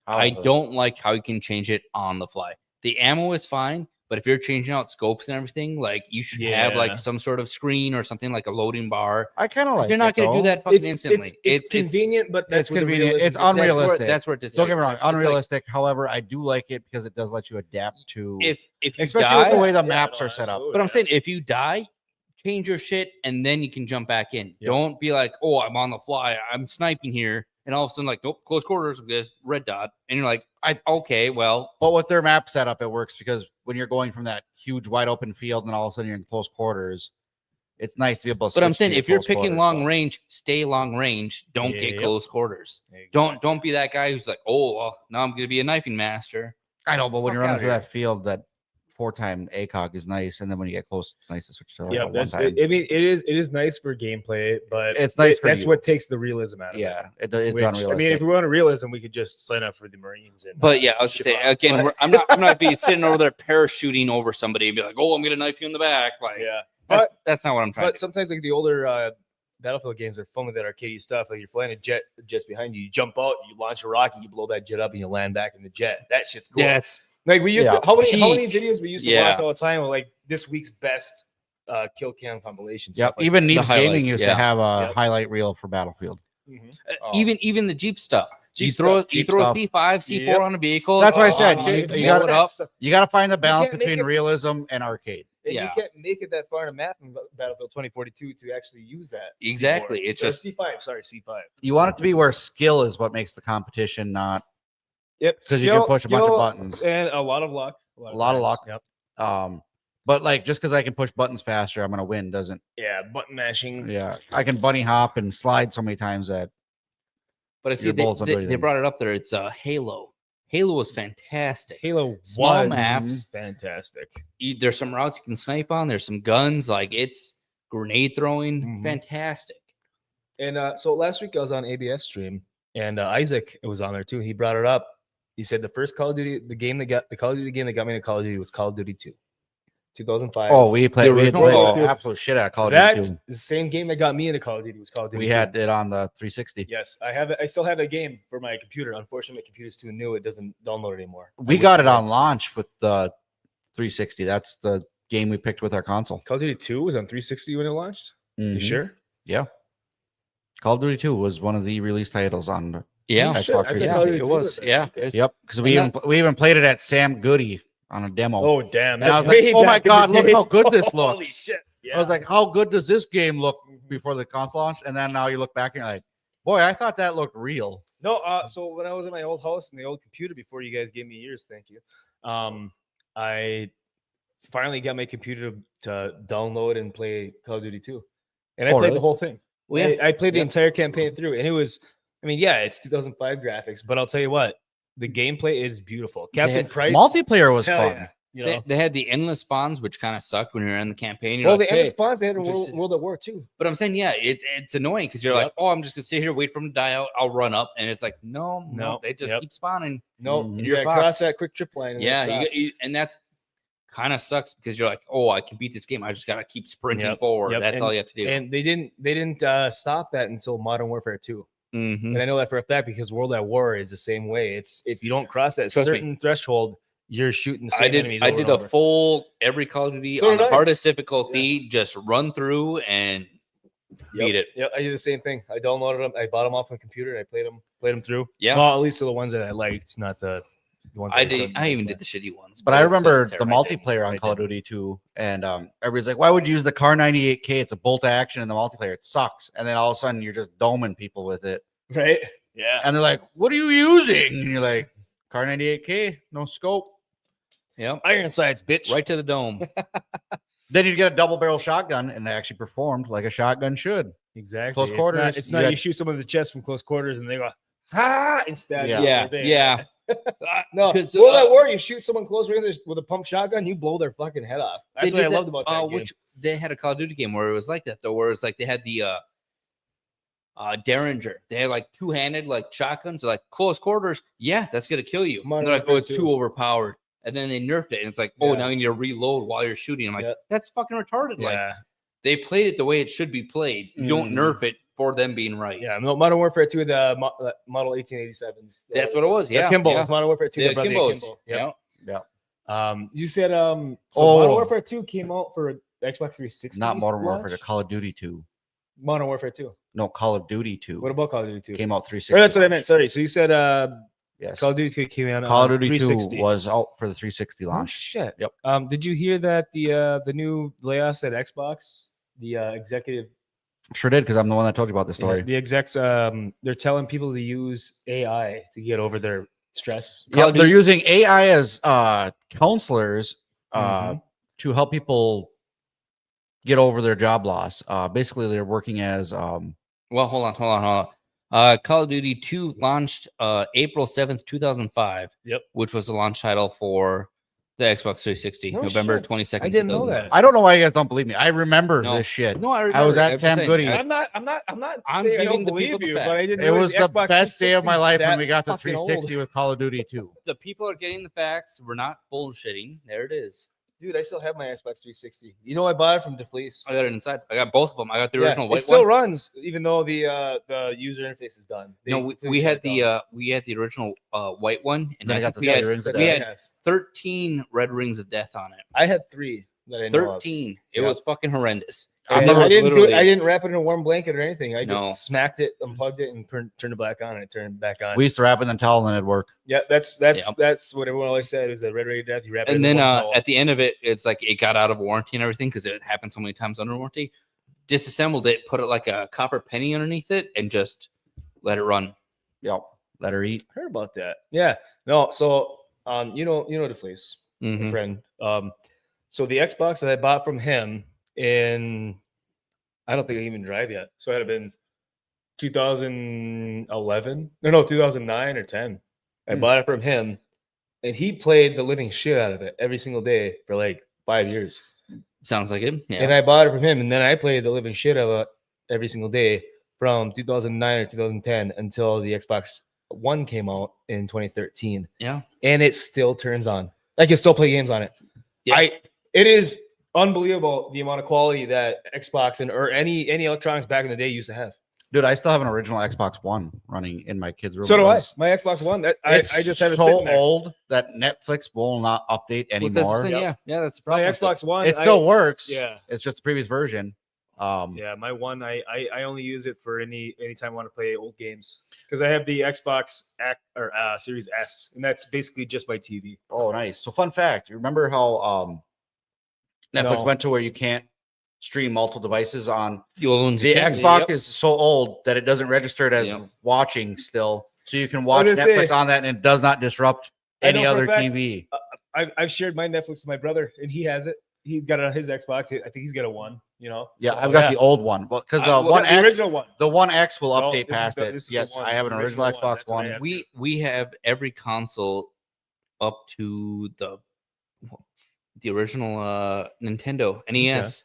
I don't like how you can change it on the fly. The ammo is fine, but if you're changing out scopes and everything, like you should have Yeah. like some sort of screen or something like a loading bar. I kind of like. You're not it, going to do though. that fucking instantly. It's convenient, but that's it's where the convenient. realism It's is. unrealistic. That's where it Don't get me wrong, it's like, unrealistic. However, I do like it because it does let you adapt to. if you especially die, with the way the Yeah, maps no, are set up. absolutely. but I'm saying if you die, change your shit and then you can jump back in. Yep. Don't be like, oh, I'm on the fly, I'm sniping here, and all of a sudden like, nope, close quarters, there's red dot, and you're like, okay, well, But with their map setup, it works because when you're going from that huge wide open field and all of a sudden you're in close quarters, it's nice to be able to. but I'm switch to saying your if you're close picking quarters long stuff. range, stay long range. Don't get Yep. close quarters. Don't be that guy who's like, oh, well, now I'm gonna be a knifing master. I know, but when Fuck you're running outta through here. that field, that 4-time ACOG is nice, and then when you get close, it's nice to switch to Yeah, one that's. time. I mean, it is nice for gameplay, but It's nice for that's you. what takes the realism out of it. Yeah, it's Which, unrealistic. I mean, if we wanted realism, we could just sign up for the Marines. And But yeah, I was just ship saying out. again, But- I'm not be sitting over there parachuting over somebody and be like, oh, I'm gonna knife you in the back. Like, yeah, that's not what I'm trying but to do. sometimes like the older Battlefield games are fun with that arcadey stuff. Like you're flying a jet, the jet's behind you. You jump out, you launch a rocket, you blow that jet up, and you land back in the jet. That shit's cool. Yeah, it's Like we used Yeah. to, how many Peak. videos we used to Yeah. watch all the time with like this week's best kill cam compilations. Yep, stuff like even the Neebs Gaming highlights, used yeah. to have a Yep. highlight reel for Battlefield. that. Mhm. Oh. even the Jeep stuff. you Jeep throw stuff, you Jeep throw stuff. a C5, C4 Yep. on a vehicle. That's why I oh, said, you you blow gotta- it up. You got to find the balance can't make between it- realism and arcade. And Yeah. you can't make it that far in a map in Battlefield 2042 to actually use that. Exactly, C4. it's Or just- C5. Sorry, C5. You want it to be where skill is what makes the competition, not Yep, 'Cause you can push a bunch of skill, buttons. and a lot of luck. a lot of times. luck. Yep. But like just because I can push buttons faster, I'm gonna win. Doesn't Yeah, button mashing. yeah? I can bunny hop and slide so many times that But I see Your bullets don't do they anything. brought it up there. It's Halo. Halo was fantastic. Halo Small was maps. fantastic. There's some routes you can snipe on. There's some guns. Like it's grenade throwing. Mhm. Fantastic. And so last week I was on ABS stream, and Isaac was on there too. He brought it up. He said the first Call of Duty, the Call of Duty game that got me into Call of Duty was Call of Duty 2, 2005. oh we played we had original- played absolute shit out of Call of that's Duty. the same game that got me into Call of Duty was Call of Duty. We 2. had it on the 360. Yes, I have it. I still have a game for my computer. Unfortunately, my computer's too new. It doesn't download anymore. We got it on launch with the 360. That's the game we picked with our console. Call of Duty 2 was on 360 when it launched. You Mhm. sure? Yeah. Call of Duty 2 was one of the release titles on the Yeah, Xbox shit, I thought 360. Call of Duty it 2 was. there. Yeah. Okay. Yep, because we And even played it at Sam Goody on a demo. Oh damn! And I was that's like, way oh my back in the God, look day. how good this Holy looks. shit! Yeah. I was like, how good does this game look before the console launched? And then now you look back and you're like, boy, I thought that looked real. No, so when I was at my old house and the old computer before you guys gave me yours, thank you. I finally got my computer to download and play Call of Duty 2. And I Oh, played really? the whole thing. Well, yeah. I played the Yeah. entire campaign through, and it was, I mean, yeah, it's 2005 graphics, but I'll tell you what, the gameplay is beautiful. Captain had Price, Multiplayer was hell fun. yeah, you They, know. they had the endless spawns, which kind of sucked when you're in the campaign. You're Well, like, the end "Hey." response they had a just- World at War II. But I'm saying, yeah, it's annoying because you're like, Yep. oh, I'm just gonna sit here, wait for them to die out. I'll run up, and it's like, no, No, they just yep. keep spawning. No, Mhm. you You're gotta fucked. cross that quick trip line. And Yeah, it stops. and that's kind of sucks because you're like, oh, I can beat this game. I just gotta keep sprinting Yep, forward. yep, That's and- all you have to do. And they didn't stop that until Modern Warfare 2. Mhm. And I know that for a fact because World at War is the same way. It's if you don't cross that Trust me. certain threshold, you're shooting the same enemies. I over did and a over. full every Call of Duty So on did the I. hardest difficulty. Just run through and beat it. Yeah, I did the same thing. I downloaded them. I bought them off my computer. And I played them through. Yeah. Well, at least to the ones that I liked, not the ones. I that did. couldn't. I even did the shitty ones. But I it's remember the terrible. I did. multiplayer on I Call of did. Duty 2, and everybody's like, "Why would you use the Car 98K? It's a bolt action in the multiplayer. It sucks." And then all of a sudden, you're just doming people with it, right. Yeah. and they're like, "What are you using?" And you're like, "Car 98K, no scope." Yep. Iron sights, bitch. Right to the dome. Then you get a double barrel shotgun, and it actually performed like a shotgun should. Exactly. Close It's quarters, not, it's you not you had- shoot someone in the chest from close quarters and they go ha instead. Yeah. Yeah. No, 'Cause, World at War, you shoot someone close range with a pump shotgun, you blow their fucking head off. That's They what I did that- loved about that game. Which they had a Call of Duty game where it was like that though, where it's like they had the Derringer. They had like two-handed like shotguns. They're like close quarters. Yeah, that's gonna kill you. Modern And they're like, oh, Warfare it's 2. too overpowered. And then they nerfed it, and it's like, oh, Yeah. now you need to reload while you're shooting. I'm like, Yeah. that's fucking retarded. Like Yeah. they played it the way it should be played. You don't Mhm. nerf it for them being right. Yeah, no, Modern Warfare 2, the Model 1887s. That's what it was. Yeah, the Kimball. yeah. It's Modern Warfare 2. The they brought the Kimbos. Akimbo. Yeah. Yep. You said so Oh. Modern Warfare 2 came out for Xbox 360. Not Modern Warfare, launch? Call of Duty 2. Modern Warfare 2. No, Call of Duty 2 What about Call of Duty 2? came out 360. Or that's what I launch. meant. Sorry. So you said Yes. Call of Duty 2 came out Call of on Duty 2 360. was out for the 360 Oh, launch. shit. Yep. Did you hear that the new layoffs at Xbox, the executive Sure did, because I'm the one that told you about the yeah, story. the execs they're telling people to use AI to get over their stress. Yeah, they're using AI as counselors Mhm. to help people get over their job loss. Basically, they're working as Well, hold on. Call of Duty 2 launched April 7th, 2005. Yep. Which was the launch title for the Xbox 360, No November shit. 22nd. I didn't know 2005. that. I don't know why you guys don't believe me. I remember No. this shit. No, I I was remember. at I'm Sam saying, Goody. I- I'm not I'm saying I giving don't the believe people the you, but facts. I didn't It realize was the Xbox best day of my 360 life when that we got the fucking 360 old. with Call of Duty 2. The people are getting the facts. We're not bullshitting. There it is. Dude, I still have my Xbox 360. You know, I bought it from DeFleece. I got it inside. I got both of them. I got the Yeah, original it white still one. runs, even though the user interface is done. They No, we completely had shut it down. we had the original white one, and Then I I got think the we Three had Rings of we Death. had have. 13 red rings of death on it. I had 3 that I know of. 13. It Yeah. was fucking horrendous. And remember I didn't literally- I didn't wrap it in a warm blanket or anything. I just No. smacked it, unplugged it, and turned it back on, and it turned back on. We used to wrap it in towel and it'd work. Yeah, that's Yeah. that's what everyone always said is that red ray of death. You wrap it And in then a warm towel. at the end of it, it's like it got out of warranty and everything because it happened so many times under warranty. Disassembled it, put it like a copper penny underneath it, and just let it run. Yep. Let her eat. heard about that. Yeah, no. So you know DeFleece, my Mhm. friend. So the Xbox that I bought from him in, I don't think I even drive yet. So it had been 2011. No, 2009 or 10. I Hmm. bought it from him, and he played the living shit out of it every single day for like 5 years. Sounds like it. Yeah. And I bought it from him, and then I played the living shit out of it every single day from 2009 or 2010 until the Xbox One came out in 2013. Yeah. And it still turns on. I can still play games on it. Yeah. It is unbelievable the amount of quality that Xbox and or any electronics back in the day used to have. Dude, I still have an original Xbox One running in my kids' room. So do I. It's My Xbox One, I just have it so sitting there. old that Netflix will not update Well, that's what I'm anymore. saying, Yep. Yeah, that's the My problem. with it. Xbox One, It still works. yeah. It's just the previous version. Yeah, my one, I only use it for anytime I want to play old games because I have the Xbox Series S, and that's basically just my TV. Oh, nice. So, fun fact: you remember how Netflix No. went to where you can't stream multiple devices on The old ones. the you can't. Xbox? Yep. Is so old that it doesn't register it as Yep. watching still, so you can watch gonna Netflix say- on that, and it does not disrupt I know any for a other fact- TV. I've shared my Netflix with my brother, and he has it. He's got it on his Xbox. I think he's got a one. You know. Yeah, So, I've got the old one, but because the well, One the X, original one. the One X will No, update this is past the- it. this is the Yes, one, I have an the original original one. Xbox That's what I One. have. We have every console up to the original Nintendo NES.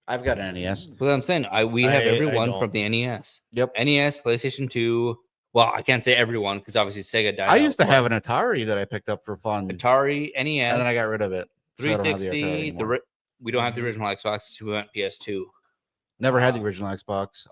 I've got an NES. Well, I'm saying we have I everyone don't. from the NES. Yep. NES, PlayStation 2. Well, I can't say everyone because obviously Sega died. I out, used to but have an Atari that I picked up for fun, Atari, NES, and then I got rid of it. so I don't have the Atari 360. anymore. We don't have the original Xbox. So we went PS2, Never had the original Xbox.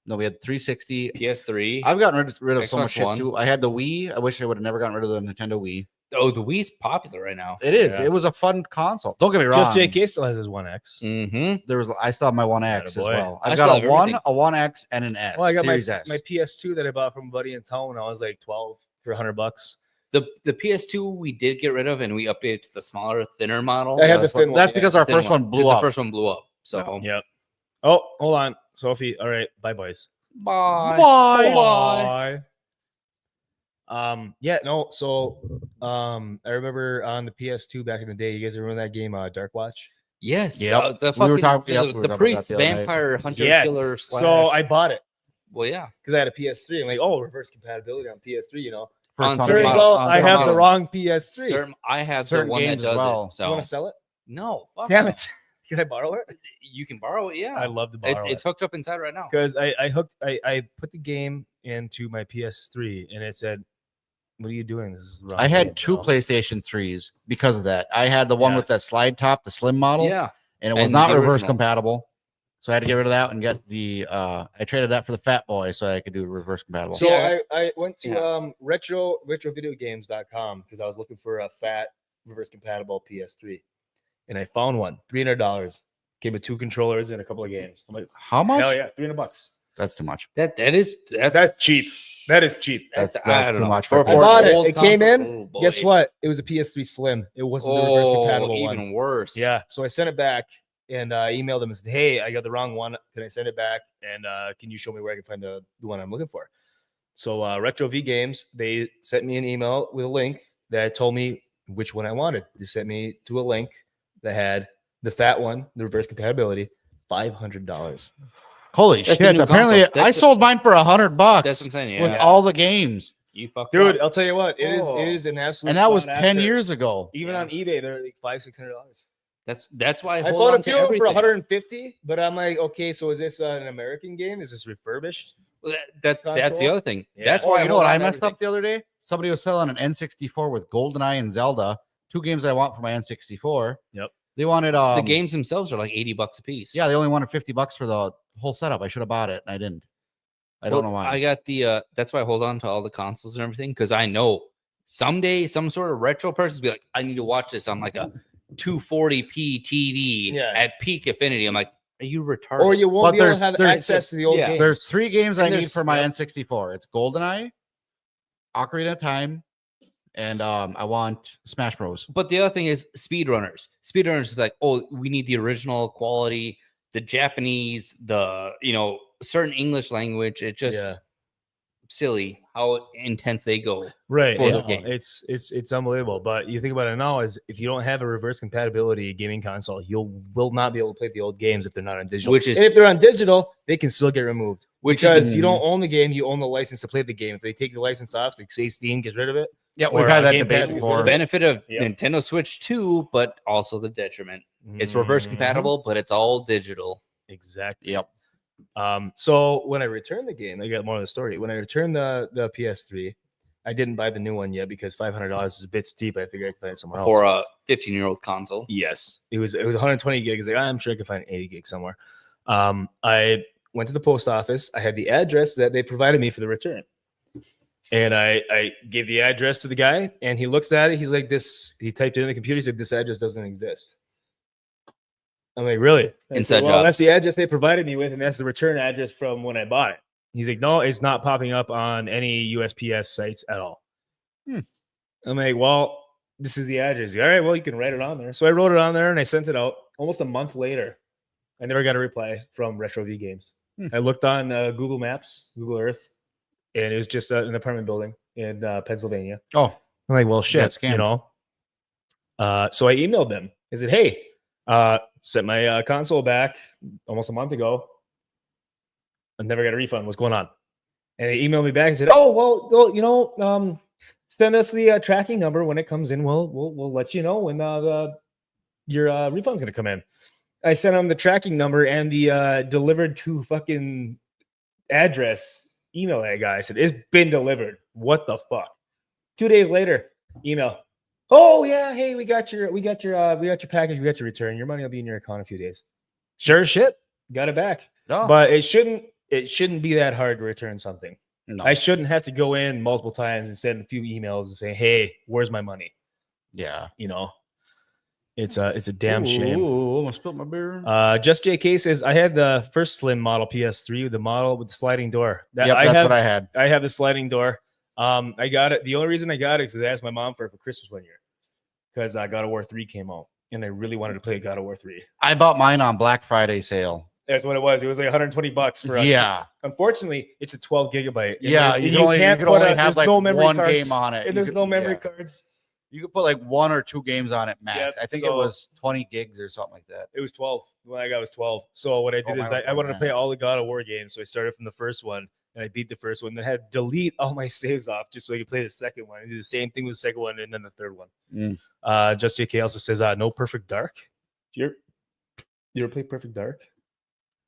No, we had 360. PS3. I've gotten rid of so Xbox much shit One. too. I had the Wii. I wish I would have never gotten rid of the Nintendo Wii. Oh, the Wii's popular right now. It is. Yeah. It was a fun console. Don't get me wrong. Just JK still has his One X. Mm-hmm. There was. I still have my One X as Attaboy. well. I I've still got have a One, everything. a One X, and an S. Well, I got my Series S. PS2 that I bought from a buddy in town when I was like 12 for $100. The PS2 we did get rid of, and we updated to the smaller, thinner model. I have the That's, thin one. that's because our Thin first one blew Because up. The first one blew up. So Yep. Oh, hold on, Sophie. All right, bye, boys. bye. Bye. Yeah, no. So, I remember on the PS2 back in the day. You guys remember that game, Dark Watch? Yes. Yep. The We were fucking talking- yep, we were the talking about priest, that the other night. vampire hunter, Yes. killer. So I bought it well, yeah. because I had a PS3. I'm like, oh, reverse compatibility on PS3. You know, First On one very certain we got. well. models- I certain have the models. wrong PS3. Certain, I have Certain the one that games as does well. it. So You want to sell it? no, fuck Damn no. it! Can I borrow it? You can borrow it. Yeah, I love to borrow it's hooked up inside right now. because I put the game into my PS3 and it said, "What are you doing? This is the wrong I had game, 2 bro." PlayStation 3s because of that. I had the one Yeah. with that slide top, the slim model, Yeah, and it was and not the reverse original. compatible. So I had to get rid of that and get the I traded that for the Fat Boy so I could do reverse compatible. So Yeah. I went to Yeah. retrovideogames.com because I was looking for a fat reverse compatible PS3, and I found one, $300. Came with 2 controllers and a couple of games. I'm like, How much? hell yeah, $300. That's too much. that's cheap. That is cheap. That's I don't too know. much For for I a bought it. old It came console, in. oh, boy. Guess what? It was a PS3 Slim. It wasn't the reverse compatible even one. worse. Yeah. So I sent it back and emailed them and said, "Hey, I got the wrong one. Can I send it back? And can you show me where I can find the one I'm looking for?" So Retro V Games, they sent me an email with a link that told me which one I wanted. They sent me to a link that had the fat one, the reverse compatibility, $500. Holy That's the shit! new Apparently, console. I That's the- sold mine for $100 That's what I'm saying. with Yeah, all the games, you fucked Dude, up. I'll tell you what, it Oh. is an absolute. and that was sought 10 after. years ago. Even Yeah. on eBay, they're like $500-600. That's why I I hold bought on a to few of them for everything. 150, but I'm like, okay, so is this an American game? Is this refurbished? Well, that's the console? other thing. Yeah. That's Oh, why you know hold what on I to messed everything. up the other day? Somebody was selling an N64 with GoldenEye and Zelda, 2 games I want for my N64. Yep. They wanted The games themselves are like $80 a piece. Yeah, they only wanted $50 for the whole setup. I should have bought it, and I didn't. I don't know why. I got the that's why I hold on to all the consoles and everything, because I know someday some sort of retro person will be like, I need to watch this on like a 240p TV Yeah. at peak affinity. I'm like, are you retarded? Or you won't But be able there's- to have there's- access to the old yeah. games. There's 3 games And I need there's- for my yep. N64. It's GoldenEye, Ocarina of Time, and I want Smash Bros. But the other thing is speedrunners. Speedrunners is like, oh, we need the original quality, the Japanese, the certain English language. It's just yeah. silly how intense they go. Right. for the Yeah. game. It's unbelievable. But you think about it now is if you don't have a reverse compatibility gaming console, you will not be able to play the old games if they're not on digital. Which is- and if they're on digital, they can still get removed. Which Because is you don't own the game, you own the license to play the game. If they take the license off, like say Steam gets rid of it. Yeah, Or, we've had that Game debate Pass, the before. benefit of Yep. Nintendo Switch 2, but also the detriment. It's reverse Mhm. compatible, but it's all digital. Exactly. Yep. So when I returned the game, I got more of the story. When I returned the PS3, I didn't buy the new one yet because $500 is a bit steep. I figured I could find it somewhere else. For a 15-year-old console. Yes, it was 120 gigs. Like I'm sure I could find 80 gigs somewhere. I went to the post office. I had the address that they provided me for the return, and I gave the address to the guy, and he looks at it. He's like, "This." He typed it in the computer. He said, "This address doesn't exist." I'm like, "Really?" I said, Inside well, job. that's the address they provided me with, and that's the return address from when I bought it. He's like, "No, it's not popping up on any USPS sites at all." I'm like, "Well, this is the address." All right, well, you can write it on there. So I wrote it on there and I sent it out. Almost a month later, I never got a reply from Retro V Games. I looked on Google Maps, Google Earth, and it was just an apartment building in Pennsylvania. Oh, I'm like, well, shit, scammed. you know. So I emailed them. I said, "Hey, sent my console back almost a month ago. I never got a refund. What's going on?" And they emailed me back and said, "Oh, well, send us the tracking number when it comes in. We'll let you know when your refund's gonna come in." I sent them the tracking number and the delivered to fucking address email that guy. I said, "It's been delivered." What the fuck? 2 days later, email. "Oh yeah, hey, we got your package. We got your return. Your money will be in your account in a few days." Sure as shit, got it back. no. But it shouldn't be that hard to return something. no. I shouldn't have to go in multiple times and send a few emails and say, "Hey, where's my money?" yeah. You know, it's a damn shame. Ooh, almost spilled my beer. Just JK says I had the first slim model PS3 with the model with the sliding door. Yep, that's what I had. I have the sliding door. I got it. The only reason I got it is because I asked my mom for it for Christmas one year because God of War 3 came out and I really wanted to play God of War 3. I bought mine on Black Friday sale. That's what it was. It was like $120 for. Yeah. Unfortunately, it's a 12 gigabyte. and Yeah, then- you and can only can't have there's like no memory one cards, game on it. and You there's could- no memory yeah. cards. You could put like 1 or 2 games on it max. Yep, I think it so- was 20 gigs or something like that. It was 12. When I got it was 12. So what I did Oh, is mine was I wanted to 49. play all the God of War games. So I started from the first one and I beat the first one. Then I had to delete all my saves off just so I could play the second one. I did the same thing with the second one and then the third one. Mm. Just JK also says, no perfect dark. You're You ever play Perfect Dark?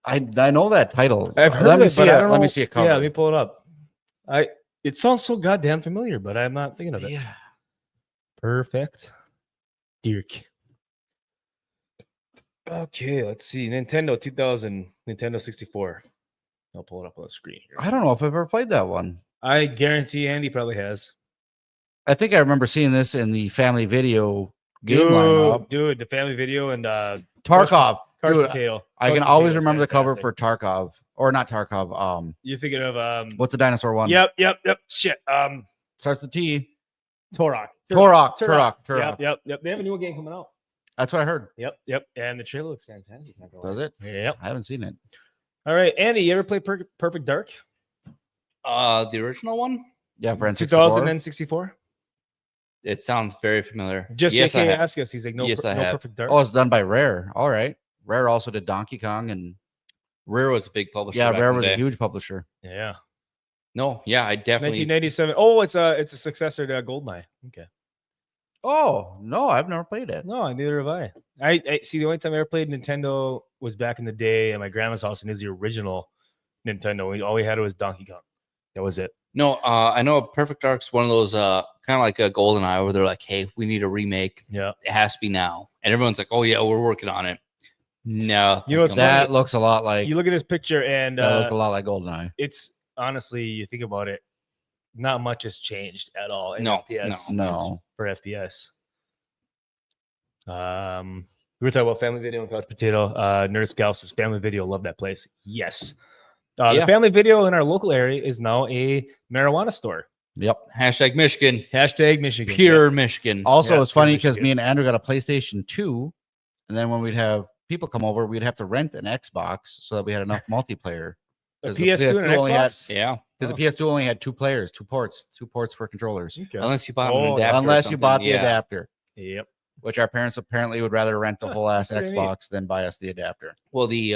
I know that title. I've heard let me it, see but it. I don't Let know. me see a cover. Yeah, let me pull it up. It sounds so goddamn familiar, but I'm not thinking of it. Yeah. Perfect Dark. Okay, let's see. Nintendo 2000, Nintendo 64. I'll pull it up on the screen here. I don't know if I've ever played that one. I guarantee Andy probably has. I think I remember seeing this in the family video game lineup. Dude, the family video and Tarkov. Cars Dude, Potato. I Cars can Potato always is remember the cover fantastic. for Tarkov. Or not Tarkov. You're thinking of What's the dinosaur one? Yep. Shit. Starts with T. Turok. Turok. Yep. They have a new game coming out. That's what I heard. Yep. And the trailer looks fantastic. not gonna Does lie. it? Yep. I haven't seen it. All right, Andy, you ever play Perfect Dark? The original one. Yeah, Brent 2064. It sounds very familiar. Just yes, I JK have. asked us. He's like, no, Yes, I no have. Perfect Dark. Oh, it's done by Rare. All right. Rare also did Donkey Kong and Rare was a big publisher. yeah, back Rare in the was a day. huge publisher. Yeah. No, yeah, I definitely. 1997. Oh, it's a successor to Goldeneye. Okay. Oh no, I've never played it. No, neither have I. I see. The only time I ever played Nintendo was back in the day at my grandma's house, and it was the original Nintendo. All we had was Donkey Kong. That was it. No, I know Perfect Dark's one of those kind of like a GoldenEye where they're like, "Hey, we need a remake. Yeah. It has to be now," and everyone's like, "Oh yeah, we're working on it." No, You know what's That funny? looks a lot like You look at this picture, and that looks a lot like GoldenEye. it's honestly, you think about it, not much has changed at all. In No, FPS No. for FPS. We were talking about family video and couch potato. Nerd Scouts' family video. Love that place. Yes. The Yeah. family video in our local area is now a marijuana store. Yep. Hashtag Michigan, Hashtag Michigan. pure Michigan. Also, Yeah, it's funny pure because Michigan. me and Andrew got a PlayStation 2, and then when we'd have people come over, we'd have to rent an Xbox so that we had enough multiplayer. A 'Cause the PS2 and an PS2 only had- Xbox. Yeah, Because Oh. the PS2 only had two players, two ports for controllers. Okay. unless you bought Oh, an adapter. or Unless you something, bought the yeah. adapter, Yep. which our parents apparently would rather rent the Huh, whole ass that's pretty neat. Xbox than buy us the adapter. Well, the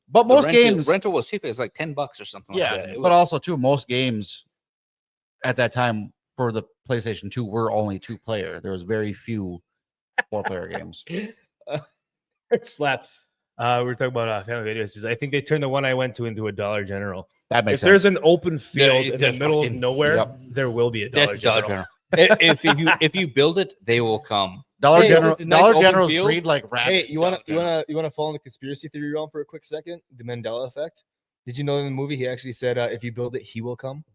But most rental, games, rental was cheap. It was like $10 or something. yeah, like that. It but was- also too, most games at that time for the PlayStation 2 were only two player. There was very few 4-player games. Slap. We were talking about family videos. I think they turned the one I went to into a Dollar General. That If makes there's sense. an open field it's in the a middle of fucking- nowhere, Yep. there will be a Dollar that's Dollar General. General. if you build it, they will come. Dollar Hey, General, it's a nice Dollar open General's field. breed like rabbits. Hey, you want Dollar to follow in the conspiracy theory realm for a quick second? The Mandela effect. Did you know in the movie he actually said, "If you build it, he will come."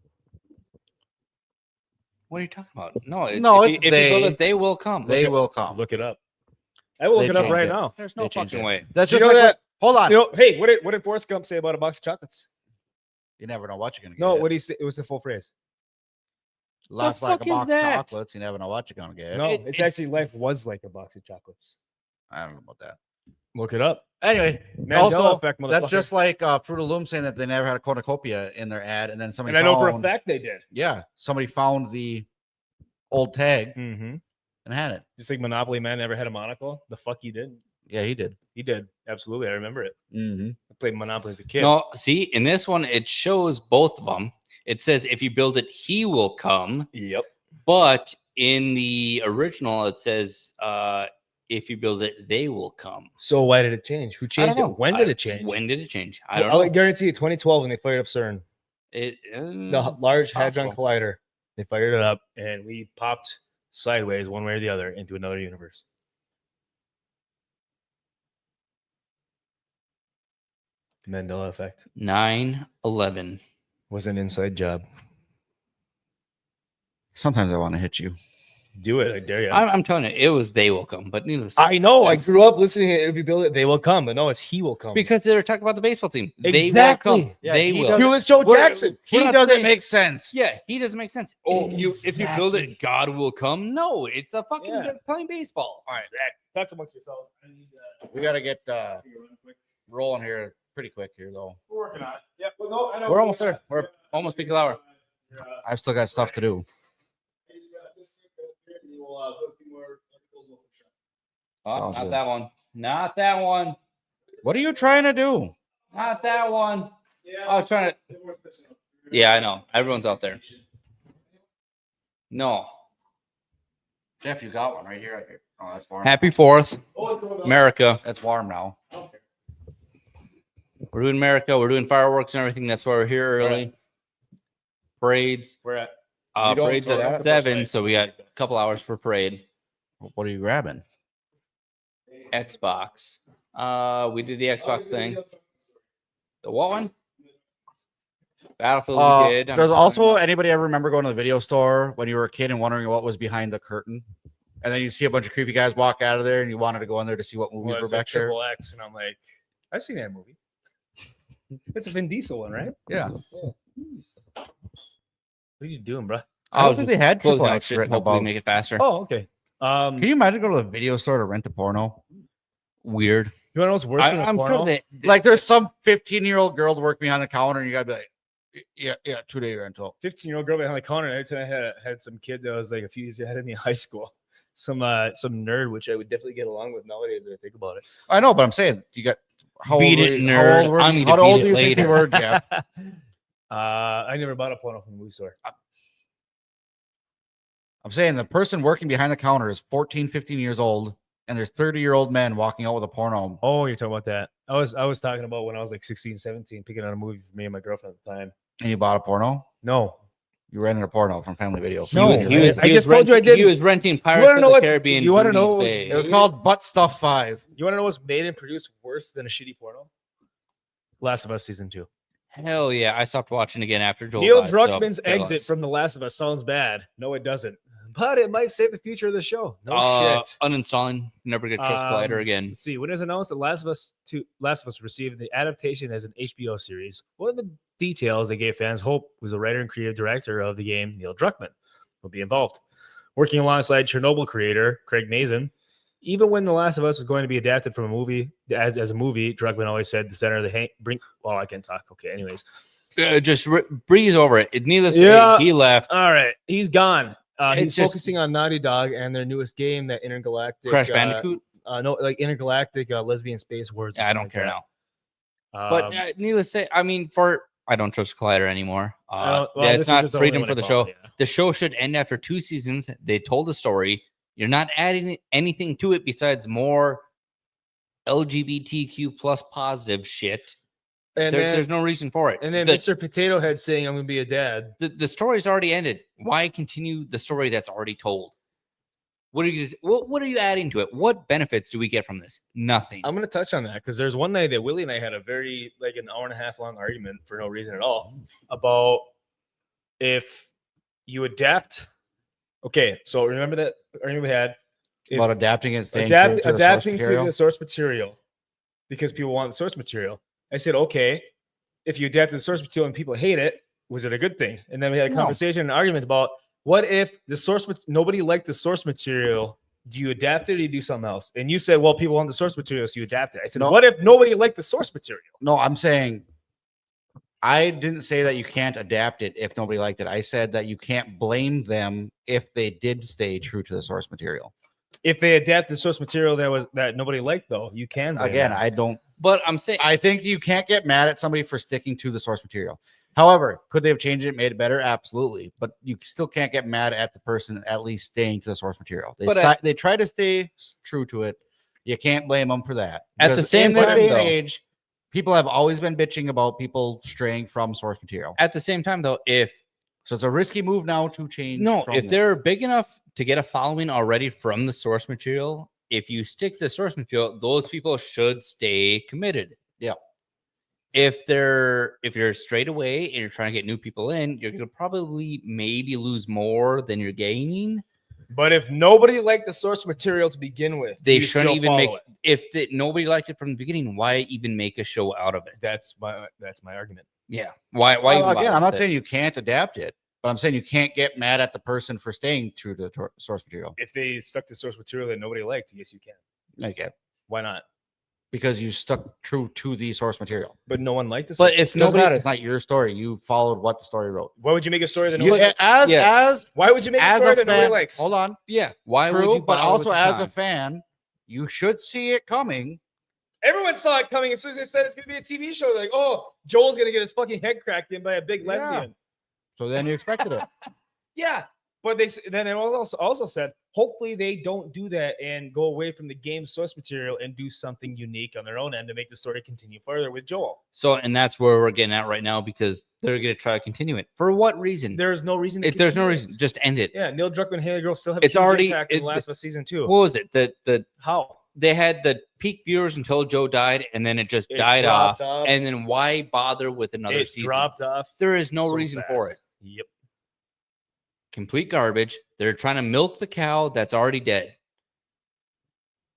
What are you talking about? No, No, if, it's if you build they- it, they will come. They Look, will come. Look it up. I will They look it up changed right it. now. there's no They changed fucking it. way. That's You just know like that? hold on. You know, hey, what did Forrest Gump say about a box of chocolates? You never know what you're gonna get. No, what he said, it was the full phrase. Life's like a fuck is box of that? chocolates. You never know what you're gonna get. No, It- it's it- actually life was like a box of chocolates. I don't know about that. Look it up. Anyway, Mandela also, effect, that's motherfucker. just like Fruit of Loom saying that they never had a cornucopia in their ad, and then somebody And I know for a found- fact they did. yeah, somebody found the old tag Mm-hmm. and had it. Just like Monopoly Man never had a monocle. The fuck he did. Yeah, he did. He did. Absolutely. I remember it. Mm-hmm. I played Monopoly as a kid. No, see, in this one, it shows both of them. It says if you build it, he will come. Yep. But in the original, it says if you build it, they will come. So why did it change? Who I changed don't it? know. When did it change? When did it change? I don't I'll know. guarantee you 2012 when they fired up CERN. It, The it's Large Hadron possible. Collider. They fired it up and we popped sideways one way or the other into another universe. Mandela effect 9/11. was an inside job. Sometimes I want to hit you. Do it. I dare you. I'm telling you, it was they will come, but needless. I know. I That's- grew up listening to If You Build It, They Will Come, but no, it's He Will Come. because they're talking about the baseball team. They will Exactly. come. Yeah, they he will. does- He was Joe We're- Jackson. He We're not doesn't saying- make sense. Yeah, he doesn't make sense. Oh, if you build it, God will come. No, it's a fucking Yeah. playing baseball. All right, Talk amongst yourself. I need we got to get to quick. rolling here pretty quick here though. We're working on it. Yeah, well, no, I know We're almost there. We're almost peak of the hour. I've still got stuff to do. Oh, Sounds not good. that one. Not that one. What are you trying to do? Not that one. I was trying to. Yeah, I know. Everyone's out there. No. Jeff, you got one right here. Oh, that's warm. Happy 4th, America. That's warm now. We're doing America. We're doing fireworks and everything. That's why we're here early. Right. Parades. We're at You don't Parade's throw at that? 7, so we got a couple hours for parade. What are you grabbing? Xbox. We did the Xbox thing. The what one? Battlefield we did. Does also anybody ever remember going to the video store when you were a kid and wondering what was behind the curtain? And then you see a bunch of creepy guys walk out of there and you wanted to go in there to see what movies were back there? Triple X, and I'm like, I've seen that movie. It's a Vin Diesel one, right? Yeah. What are you doing, bro? I don't think they had closing Triple out X shit. written Hopefully about. make it faster. Oh, okay. Can you imagine going to a video store to rent a porno? Weird. You want to know what's worse than a I'm porno? sure that Like there's some 15-year-old girl to work behind the counter and you gotta be like, yeah, 2-day rental. 15-year-old girl behind the counter. And every time I had some kid that was like a few years ahead of me in high school, some nerd, which I would definitely get along with nowadays if I think about it. I know, but I'm saying you got how Beat old it, were you- nerd. How old, were I'm you- gonna how old beat do it you think you later. were, Jeff? I never bought a porno from the movie store. I'm saying the person working behind the counter is 14, 15 years old, and there's 30-year-old men walking out with a porno. Oh, you're talking about that. I was talking about when I was like 16, 17, picking out a movie for me and my girlfriend at the time. And you bought a porno? No. You rented a porno from Family Video. No, You and your he dad. was- I just told you I He didn't. was renting wanna Pirates of know the what- Caribbean. you wanna know Boobies what- Bay. It was called Butt Stuff 5. You want to know what's made and produced worse than a shitty porno? Last of Us season 2. Hell yeah! I stopped watching again after Joel. Neil died, so Druckmann's get exit lost. from The Last of Us sounds bad. No, it doesn't. But it might save the future of the show. No shit. Uninstalling. Never get Trust Collider again. Let's see. When it was announced that Last of Us received the adaptation as an HBO series, one of the details they gave fans hope was the writer and creative director of the game, Neil Druckmann, will be involved. Working alongside Chernobyl creator Craig Mazin, even when The Last of Us was going to be adapted from a movie as a movie, Druckmann always said the center of the brink. Well, I can't talk. Okay, anyways. Just breeze over it. Needless to Yeah. say, he left. All right, he's gone. It's He's just- focusing on Naughty Dog and their newest game, that Intergalactic Crash Bandicoot. no, like Intergalactic Lesbian Space Wars. or I something don't like care that. now. But needless to say, I mean, I don't trust Collider anymore. That's not freedom for the show. The show should end after 2 seasons. They told the story. You're not adding anything to it besides more LGBTQ plus positive shit. And There's no reason for it. and then the, Mr. Potato Head saying, "I'm gonna be a dad." the story's already ended. Why continue the story that's already told? What are you adding to it? What benefits do we get from this? Nothing. I'm gonna touch on that because there's one night that Willie and I had a very like an hour and a half long argument for no reason at all about if you adapt. Okay, so remember that argument we had About adapting and staying true to the source adapting to material. the source material because people want the source material. I said, okay, if you adapt to the source material and people hate it, was it a good thing? And then we had a No. conversation, an argument about what if the source nobody liked the source material. Do you adapt it or do you do something else? And you said, well, people want the source material, so you adapt it. I said, No. what if nobody liked the source material? No, I'm saying I didn't say that you can't adapt it if nobody liked it. I said that you can't blame them if they did stay true to the source material. If they adapt the source material that nobody liked, though, you can blame Again, them. I don't. But I'm saying I think you can't get mad at somebody for sticking to the source material. However, could they have changed it, made it better? Absolutely. But you still can't get mad at the person at least staying to the source material. They try to stay true to it. You can't blame them for that. At the Because same in this time, day and though- age, people have always been bitching about people straying from source material. at the same time, though, So it's a risky move now to change. from if it. they're big enough to get a following already from the source material, if you stick to the source material, those people should stay committed. Yeah. If you're straight away and you're trying to get new people in, you're gonna probably maybe lose more than you're gaining. But if nobody liked the source material to begin with, They you shouldn't still even make follow it. if nobody liked it from the beginning. Why even make a show out of it? That's my argument. Yeah. Why? Well, even again, bother I'm not with it? saying you can't adapt it, but I'm saying you can't get mad at the person for staying true to the source material. If they stuck to source material that nobody liked, yes, you can. Okay. Why not? Because you stuck true to the source material. But no one liked this. But if It doesn't matter. nobody, It's not your story. You followed what the story wrote. why would you make a story that You, nobody likes? as Why would you make a as story a that nobody fan, likes? hold on. yeah, why True, would you? but bother with also your as a time? fan, you should see it coming. Everyone saw it coming as soon as they said it's going to be a TV show. They're like, oh, Joel's going to get his fucking head cracked in by a big Yeah. lesbian. So then you expected it. Yeah. But then it also said hopefully they don't do that and go away from the game source material and do something unique on their own end to make the story continue further with Joel. So, and that's where we're getting at right now because they're going to try to continue it. For what reason? There's no reason. To If there's no continue reason, it. just end it. Yeah, Neil Druckmann, Haley Girl still have. It's huge already- impact in it- the last of season 2. What was it? The How they had the peak viewers until Joe died, and then it just It died off. dropped off. And then why bother with another it season? dropped off. There is no so reason for it. fast. Yep. Complete garbage. They're trying to milk the cow that's already dead.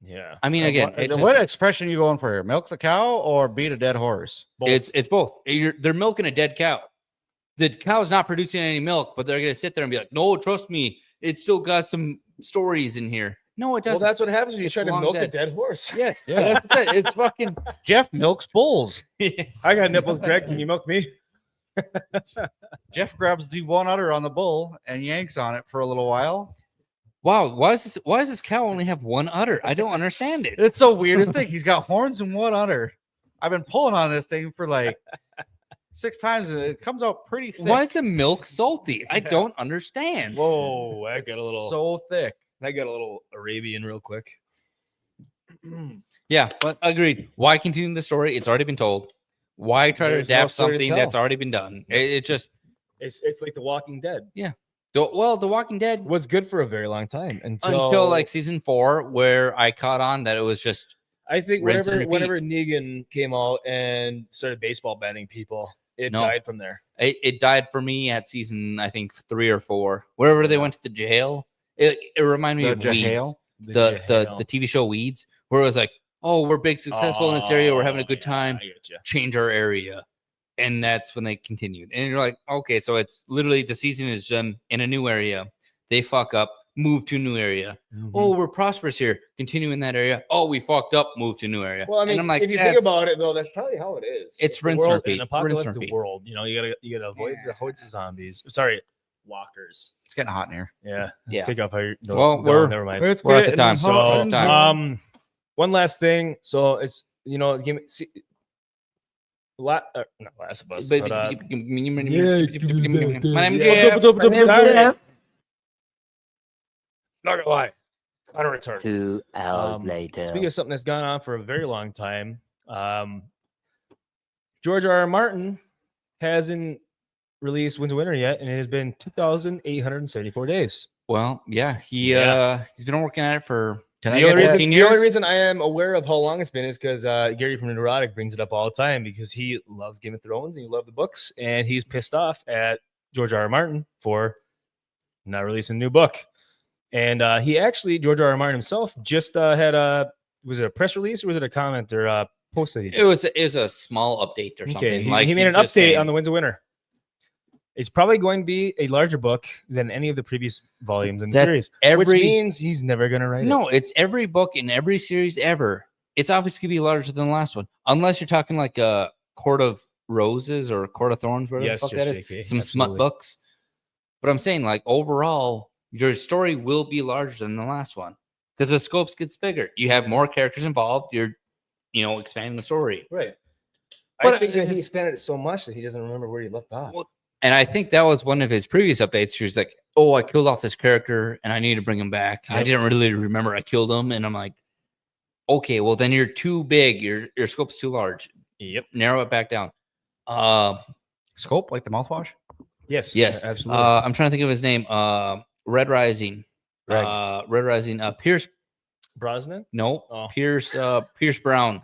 Yeah. I mean, again, What expression you going for here? Milk the cow or beat a dead horse? it's both. They're milking a dead cow. The cow's not producing any milk, but they're gonna sit there and be like, "No, trust me, it's still got some stories in here." No, it Well, doesn't. that's what happens when you It's try to long milk a dead. dead horse. Yes, Yeah. that's it. It's fucking. Jeff milks bulls. I got nipples, Greg. Can you milk me? Jeff grabs the one udder on the bull and yanks on it for a little while. Wow, why does this cow only have one udder? I don't understand it. It's the weirdest thing. He's got horns and one udder. I've been pulling on this thing for like 6 times and it comes out pretty thick. Why is the milk salty? I Yeah. don't understand. Whoa, I It's got a little. so thick. I got a little Arabian real quick. Yeah, but agreed. Why continue the story? It's already been told. Why try There's to no adapt story to something tell. that's already been done? It just It's like The Walking Dead. The Walking Dead Was good for a very long time until until like season 4, where I caught on that it was just I think rinse and whenever Negan came out and started baseball banning people, it No. died from there. it died for me at season I think 3 or 4. Wherever they went to the jail, it reminded me The of Weeds. jail. The TV show Weeds, where it was like, oh, we're big successful in this area, we're having a good time. I get you. Change our area. And that's when they continued. And you're like, okay, so it's literally the season is done in a new area. They fuck up, move to a new area. Oh, we're prosperous here. Continue in that area. Oh, we fucked up, move to a new area. Well, I And mean, I'm like, if you think that's- about it, though, that's probably how it is. It's The rinse and world, repeat, An rinse and apocalyptic repeat. world. You know, you gotta avoid the hordes of zombies. Sorry, walkers. It's getting hot in here. Yeah. Yeah. Take off how you're. Well, we're- never mind. It's We're at the getting time. So, hot in here. one last thing. So it's give me see, not Last of Us, but My name Yeah. is not gonna lie, kind of retarded. 2 hours Um, later. Speaking of something that's gone on for a very long time, George R.R. Martin hasn't released Winds of Winter yet, and it has been 2,874 days. Well, yeah, he's been working at it for Can The I only, get reason, 14 the only years? reason I am aware of how long it's been is because Gary from Neurotic brings it up all the time because he loves Game of Thrones and he loves the books, and he's pissed off at George R.R. Martin for not releasing a new book. And he actually, George R.R. Martin himself, just had was it a press release or was it a comment or a post that he did? It was a small update or something. Okay, he, like he made an just update saying- on the Winds of Winter. It's probably going to be a larger book than any of the previous volumes in the That's series, every- which means he's never going to write it. No, it's every book in every series ever. It's obviously gonna be larger than the last one, unless you're talking like a Court of Roses or Court of Thorns, whatever Yes, the fuck yes, that is. JK, Some smut absolutely. books. But I'm saying, like overall, your story will be larger than the last one because the scopes gets bigger. You have more characters involved. You're, expanding the story. Right. But I think that he it's- expanded it so much that he doesn't remember where he left off. Well, And I think that was one of his previous updates. He was like, "Oh, I killed off this character, and I need to bring him back. I Yep. didn't really remember I killed him." And I'm like, "Okay, well then you're too big. Your scope's too large. Yep. Narrow it back down." Scope like the mouthwash. Yes. Yes, Absolutely. I'm trying to think of his name. Red Rising. Greg. Red Rising. Pierce. Brosnan. No, Oh. Pierce. Pierce Brown.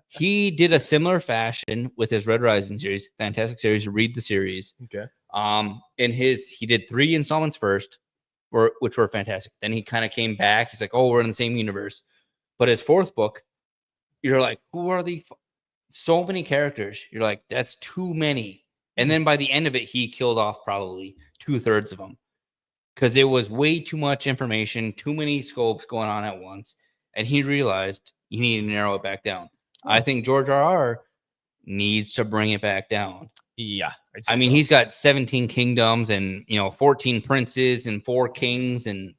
He did a similar fashion with his Red Rising series. Fantastic series. Read the series. Okay. He did 3 installments first, which were fantastic. Then he kind of came back. He's like, "Oh, we're in the same universe." But his 4th book, you're like, "Who are so many characters?" You're like, "That's too many." And then by the end of it, he killed off probably 2/3 of them because it was way too much information, too many scopes going on at once, and he realized you need to narrow it back down. I think George R.R. needs to bring it back down. Yeah. I'd say I mean, so. he's got 17 kingdoms and 14 princes and 4 kings, and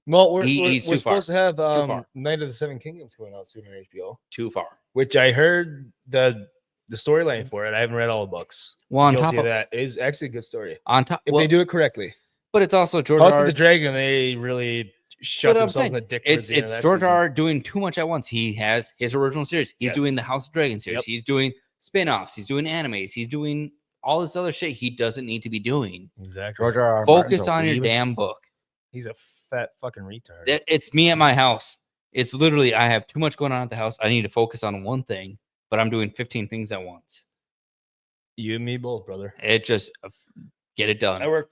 well, we're he's too far. supposed to have far. Night of the Seven Kingdoms going out soon on HBO, too far. which I heard the storyline for it. I haven't read all the books. Well, on Guilty top of of that it is actually a good story on top, if well, they do it correctly. but it's also George House R. of the Dragon, they really shot But I'm themselves saying in the dick. it's towards the end of that George season. R. R. doing too much at once. He has his original series. He's Yes. doing the House of Dragon series. Yep. He's doing spin-offs. He's doing animes. He's doing all this other shit he doesn't need to be doing. Exactly. George R. R. Focus Martin's a on your weeb. damn book. He's a fat fucking retard. It's me at my house. It's literally I have too much going on at the house. I need to focus on one thing, but I'm doing 15 things at once. You and me both, brother. It just get it done. I work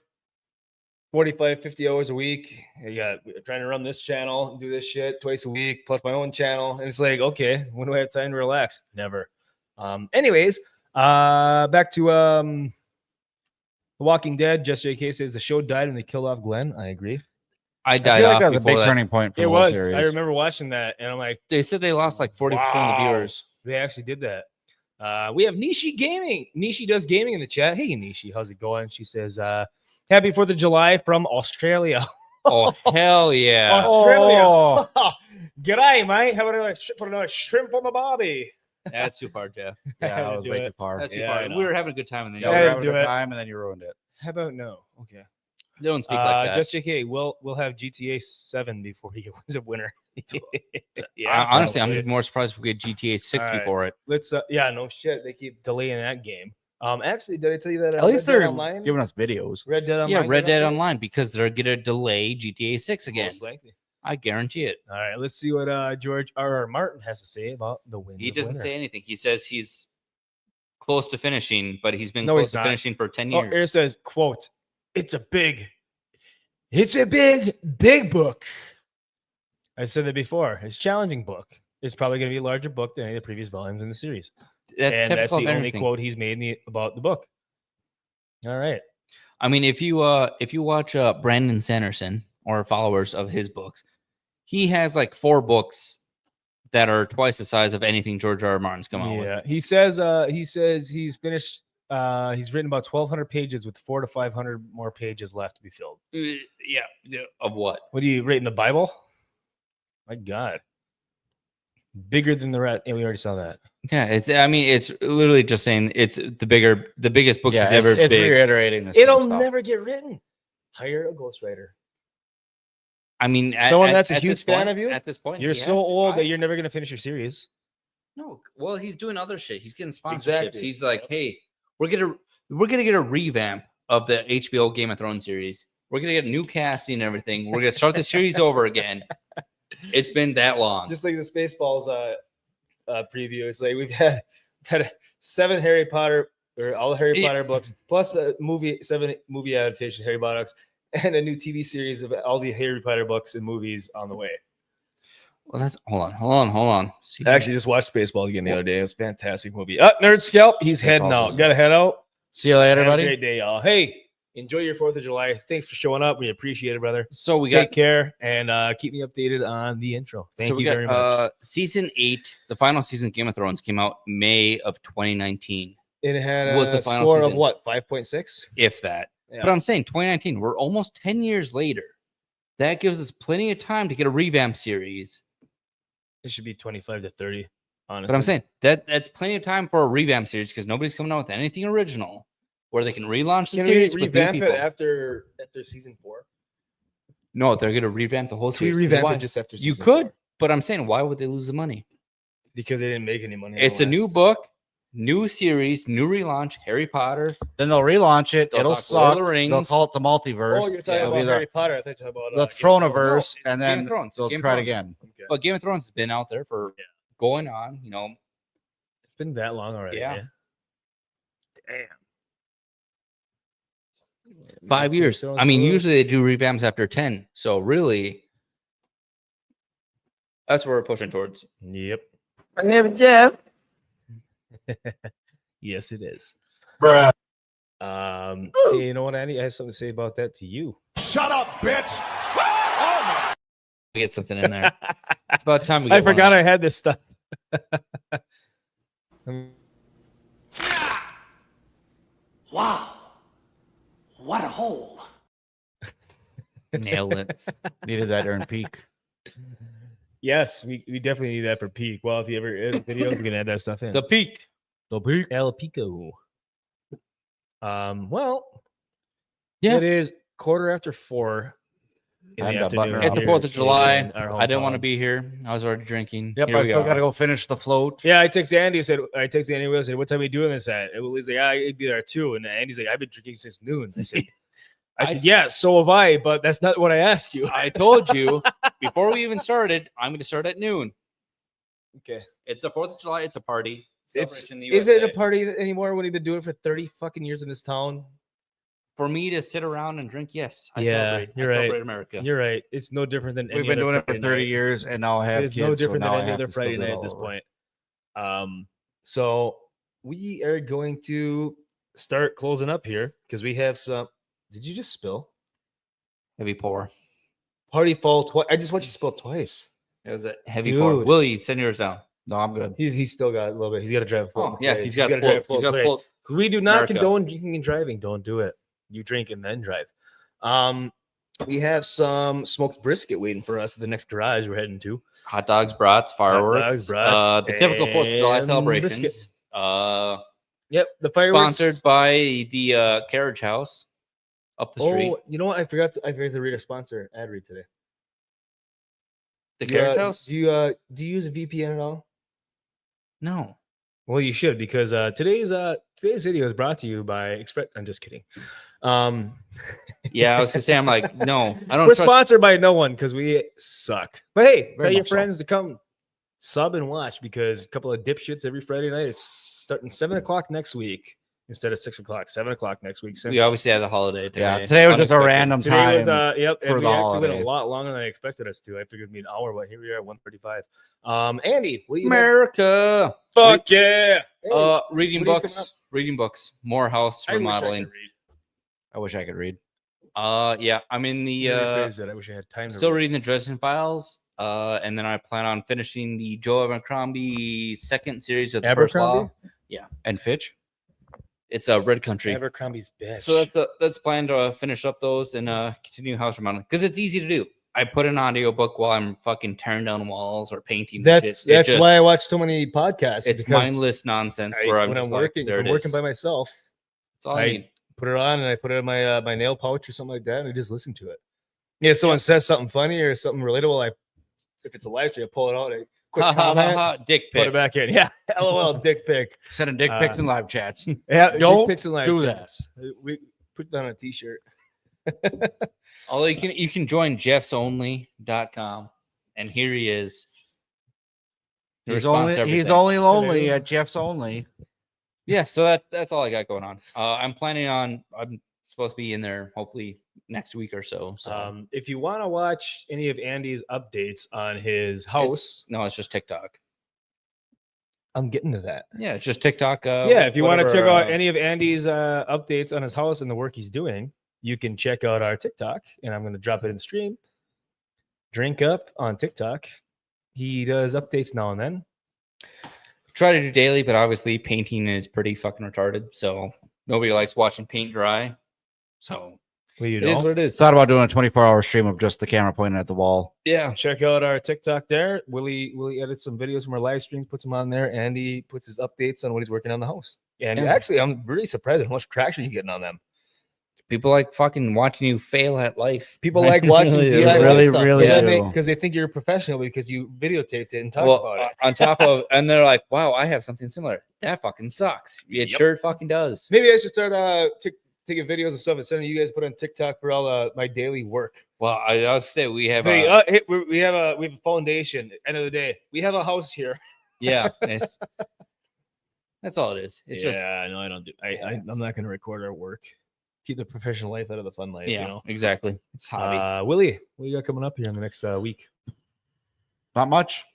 45, 50 hours a week. I got trying to run this channel and do this shit twice a week, plus my own channel. And it's like, okay, when do I have time to relax? Never. Anyways, back to The Walking Dead. Just JK says the show died when they killed off Glenn. I agree. I I died feel like off that was a before big that. turning point for It the whole was. series. I remember watching that, and I'm like, They said they lost like 40% of the wow, viewers. They actually did that. We have Nishi Gaming. Nishi does gaming in the chat. Hey, Nishi, how's it going? She says, happy 4th of July from Australia. Oh hell yeah! Australia. G'day, mate. How about put another shrimp on the barbie? That's too far, Jeff. Yeah, Had that to was do way it. too far. That's too Yeah, I far. know. We were having a good time in the Yeah, Yeah, we I were had having to a do good it. time, and then you ruined it. How about no? Okay. They don't speak like that. Just JK, we'll have GTA 7 before he wins a winner. Honestly, I'm probably. even more surprised if we get GTA 6 All right. before it. Let's yeah, no shit. They keep delaying that game. Actually, did I tell you that At least Red Dead they're Online? giving us videos. Red Dead Online. Yeah, Red got Dead updated? Online because they're gonna delay GTA 6 again. Most likely. I guarantee it. All right, let's see what George R. Martin has to say about the win. He doesn't say anything. He says he's close to finishing, but he's been No, close he's to not. finishing for 10 Oh, years. here it says, quote, it's a big book. I said that before. It's a challenging book. It's probably going to be a larger book than any of the previous volumes in the series. That's and typical that's of the only everything. quote he's made about the book. All right. I mean, if you watch Brandon Sanderson or followers of his books, he has like 4 books that are twice the size of anything George R. R. Martin's come out with. Yeah. He says he's finished he's written about 1,200 pages with 400 to 500 more pages left to be filled. Yeah. Of what? What do you rate in the Bible? My God. Bigger than the rest. Yeah, we already saw that. Yeah, it's. I mean, it's literally just saying it's the biggest book Yeah, he's ever it's big. reiterating this. same It'll stuff. never get written. Hire a ghostwriter. I mean, Someone that's a at huge this fan point- of you? At this point, You're he so has to. old that you're never going to finish your series. No. Well, he's doing other shit. He's getting sponsorships. Exactly. He's like, hey, we're gonna get a revamp of the HBO Game of Thrones series. We're gonna get new casting and everything. We're gonna start the series over again. It's been that long. Just like the Spaceballs preview. It's like we've had 7 Harry Potter or all the Harry Yeah. Potter books plus a movie, 7 movie adaptation Harry Potter books, and a new TV series of all the Harry Potter books and movies on the way. Well, that's hold on. See, I actually just watched Spaceballs again the other day. It was a fantastic movie. Nerd Scalp, he's heading Spaceballs out. is- Got to head out. See you later, Have a buddy. great day, y'all. Hey, enjoy your 4th of July. Thanks for showing up. We appreciate it, brother. so we Take got care and keep me updated on the intro. Thank so we you got, very much. Season 8, the final season of Game of Thrones came out May of 2019, It had was a the final score of season. what? 5.6. if that. Yeah. But I'm saying 2019, we're almost 10 years later. That gives us plenty of time to get a revamp series. It should be 25 to 30. Honestly, But I'm saying that's plenty of time for a revamp series because nobody's coming out with anything original where they can relaunch the can we series with new revamp people. it after season 4? No, they're gonna revamp the whole Can we series. 'Cause revamp why? it just after? You season could, 4? but I'm saying why would they lose the money? Because they didn't make any money. on It's the a new last- book, new series, new relaunch. Harry Potter. Then they'll relaunch it. They'll It'll talk Lord of suck. the Rings. They'll call it the multiverse. Oh, you're talking Yeah, It'll about be Harry Potter. I thought you were talking about the Game of Throneverse, No, and Game of then Thrones. they'll Game of try it Thrones. again. Okay. But Game of Thrones has been out there for going on. It's been that long already. Yeah. man. Damn. 5 years. I mean, usually they do revamps after 10. So really, that's what we're pushing towards. Yep. Yes, it is. Hey, you know what, Andy? I have something to say about that to you. We get something in there. It's about time we I get one forgot out. I had this stuff. Wow. What a hole. Nailed it. Needed that during peak. Yes, we definitely need that for peak. Well, if you ever edit videos, we can add that stuff in. The peak. The peak. El Pico. Well, Yeah. it is 4:15. in Time the to button her afternoon. up. At the here 4th of July, in our I didn't want to hometown. be here. I was already drinking. Yep, Here I we still go. got to go finish the float. Yeah, I texted Andy. I texted Andy. I said, "What time are you doing this at?" And Willie's like, "I'd be there too." And Andy's like, "I've been drinking since noon." I said, "Yeah, so have I, but that's not what I asked you." I told you before we even started, I'm going to start at noon. Okay. It's the 4th of July. It's a party. It's Celebration in the is it a USA. party anymore when you've been doing it for 30 fucking years in this town? For me to sit around and drink? Yes. I Yeah, celebrate. you're I right. celebrate America. You're right. It's no different than We've any been other doing it for Friday 30 night. years, and now I have It's kids. no so different now than I any have other to still Friday do it night all at this over. point. So we are going to start closing up here because we have some. Did you just spill? Heavy pour. Party fall twice. I just want you to spill twice. It was a heavy pour. Dude. Willie, send yours down. No, I'm good. He's still got a little bit. He's got to drive a full. Oh, yeah. plate. He's got gotta full. drive a He's got plate. full. We do not America. condone drinking and driving. Don't do it. You drink and then drive. We have some smoked brisket waiting for us at the next garage we're heading to. Hot dogs, brats, fireworks. dogs, brats, the typical 4th of July and celebrations. brisket. Uh, Yep, the fireworks. sponsored by the Carriage House up the street. Oh, you know what? I forgot to read a sponsor ad read today. The Do you, Carriage House? Do you use a VPN at all? No. Well, you should because today's video is brought to you by Express. I'm just kidding. Yeah, I was gonna say, I'm like, no, I don't We're trust. sponsored by no one because we suck. But hey, Very tell your much so. friends to come sub and watch because a couple of dipshits every Friday night. It's starting 7 o'clock next week instead of 6 o'clock. 7 o'clock next week. We obviously had a holiday today. Yeah, today was just a Unexpected. random Today time. was, yep, for and we the actually went holiday. a lot longer than I expected us to. I figured it'd be an hour, but here we are at 1:35. Andy, what do you have? America. Fuck yeah! Hey, Reading what are you coming books. Reading books. More house I wish I could remodeling. read. I wish I could read. Yeah, I'm in the Let me rephrase that. I wish I had time. still to read. reading the Dresden Files. And then I plan on finishing the Joe Abercrombie second series of the First Law. Abercrombie? And Fitch? It's a Red Country. Abercrombie's bitch. So that's planned to finish up those and continue house remodeling because it's easy to do. I put an audiobook while I'm fucking tearing down walls or painting. that's why I watch so many podcasts. it's because mindless nonsense where I'm when just I'm like, working, there if it I'm working is. by myself, That's all I need. put it on and I put it in my my nail pouch or something like that, and I just listen to it. Yeah, if someone says something funny or something relatable, if it's a live stream, I pull it out, I quick Ha, ha, ha, comment, ha, dick put it pic. back in. Yeah, LOL, dick pic. Sending dick pics Uh, in live chats. Yeah, dick Don't pics and live do that. chats. We put that on a t-shirt. Although you can join jeffsonly.com and here he is. The He's response to only everything. lonely Hello. at Jeff's Only. Yeah, so that's all I got going on. I'm supposed to be in there hopefully next week or so. So If you want to watch any of Andy's updates on his house, no, it's just TikTok. I'm getting to that. Yeah, it's just TikTok. Yeah, if you want to check whatever, out any of Andy's updates on his house and the work he's doing, you can check out our TikTok, and I'm going to drop it in the stream. Drink Up on TikTok. He does updates now and then. try to do daily, but obviously painting is pretty fucking retarded. So nobody likes watching paint dry. So Well, you it is know, what it is. Thought about doing a 24-hour stream of just the camera pointing at the wall. Yeah. check out our TikTok there. Willie edits some videos from our live streams, puts them on there. Andy puts his updates on what he's working on the house. And Yeah. actually, I'm really surprised at how much traction you're getting on them. People like fucking watching you fail at life. People like watching Really, DIY really, stuff, really yeah, do. because they think you're a professional because you videotaped it and talked Well, about it. on top of, and they're like, wow, I have something similar. That fucking sucks. It Yep. sure fucking does. Maybe I should start taking videos and stuff and sending you guys put on TikTok for all my daily work. Well, I was gonna say we have, Hey, we have a foundation. End of the day, we have a house here. yeah, that's all it is. It's just, no, I don't do. I'm not going to record our work. Keep the professional life out of the fun life. yeah, You know. exactly. It's hobby. Willie, what you got coming up here in the next week? Not much.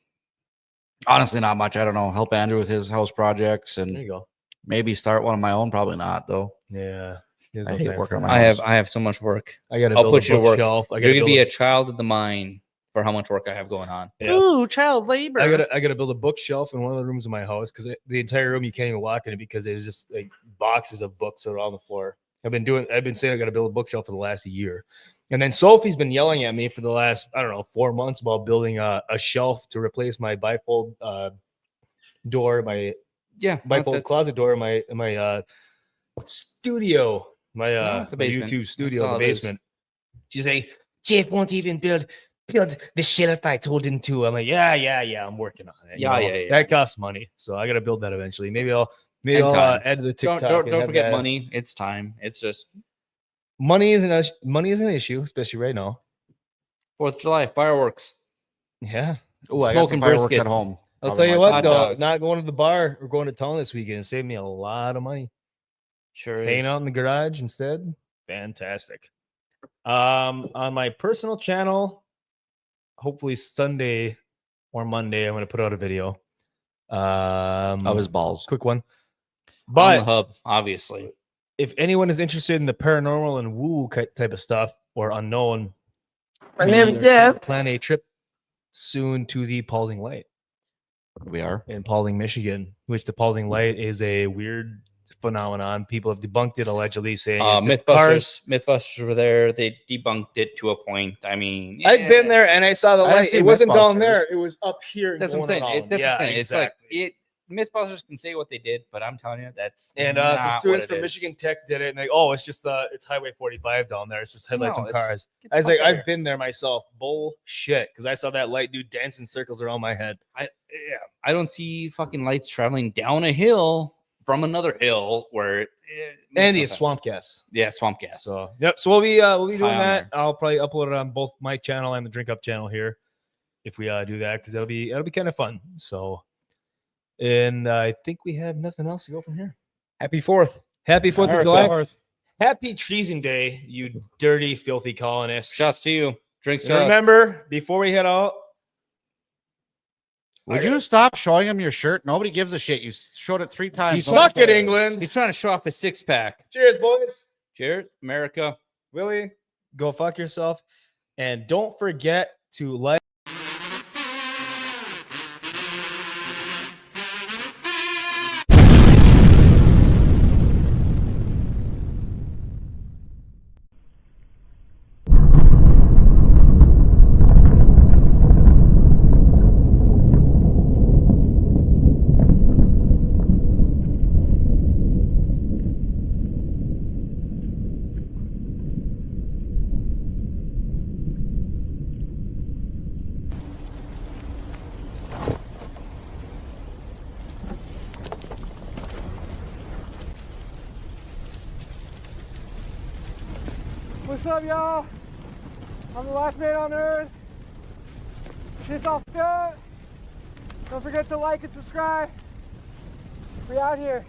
Honestly, not much. I don't know. Help Andrew with his house projects There and you go. maybe start one of my own. Probably not, though. Yeah. There's I no hate time working for on that. my house. I have so much work. I got to I'll build put a you to work. bookshelf. I You're got gonna to be build a child of the mind for how much work I have going on. Yeah. Ooh, child labor. I got to build a bookshelf in one of the rooms of my house because the entire room you can't even walk in it because there's just like boxes of books that are on the floor. I've been saying I got to build a bookshelf for the last year, and then Sophie's been yelling at me for the last 4 months about building a shelf to replace my bifold door, my Yeah, bifold that's- closet door, in my studio, my No, it's a my basement. YouTube studio, That's all the it is. basement. She's like, Jeff won't even build the shelf I told him to. I'm like, yeah, I'm working on it. Yeah, yeah. That costs money, so I got to build that eventually. Maybe I'll And time. add to the TikTok. Don't and have forget that. money. It's time. It's just Money is an issue, especially right now. 4th of July fireworks. Yeah, Oh, I got some Smoking fireworks at briskets. home. I'll Probably tell you my what, hot though, dogs. not going to the bar or going to town this weekend saved me a lot of money. Sure Hanging is. out in the garage instead, fantastic. On my personal channel, hopefully Sunday or Monday, I'm going to put out a video. Of his balls. Quick one. On the But hub, obviously. if anyone is interested in the paranormal and woo type of stuff or unknown, My we name are is Jeff. plan a trip soon to the Paulding Light We are. in Paulding, Michigan, which the Paulding Light is a weird phenomenon. People have debunked it allegedly, saying it's just cars. Mythbusters were there. They debunked it to a point. I mean, I've been there and I saw the I haven't light. seen It wasn't down Mythbusters. there. It was up here. and That's what I'm going saying. around. That's what I'm saying. exactly. It's like Mythbusters can say what they did, but I'm telling you, that's And not some what students it from is. Michigan Tech did it, and like, oh, it's just it's Highway 45 down there. It's just headlights No, and it's- cars. Get the I was fuck like, out of here. I've been there myself. Bullshit, because I saw that light dude dancing circles around my head. I don't see fucking lights traveling down a hill from another hill where it makes Andy no is sense. swamp gas. Yeah, swamp gas. So yep. So we'll be It's doing high on that. there. I'll probably upload it on both my channel and the Drink Up channel here if we do that, because that'll be kind of fun. So, and I think we have nothing else to go from here. Happy 4th. Happy 4th of America. July. Happy Treason Day, you dirty, filthy colonists. Shouts to you. Drinks And to us. remember, before we head out, Would you stop showing him your shirt? Nobody gives a shit. You showed it 3 times. you Nobody suck it, cares. England. He's trying to show off his 6-pack. Cheers, boys. Cheers, America. Willie, go fuck yourself. And don't forget to like. What's up, y'all? I'm the last man on earth. Shit's off good. Don't forget to like and subscribe. We out here.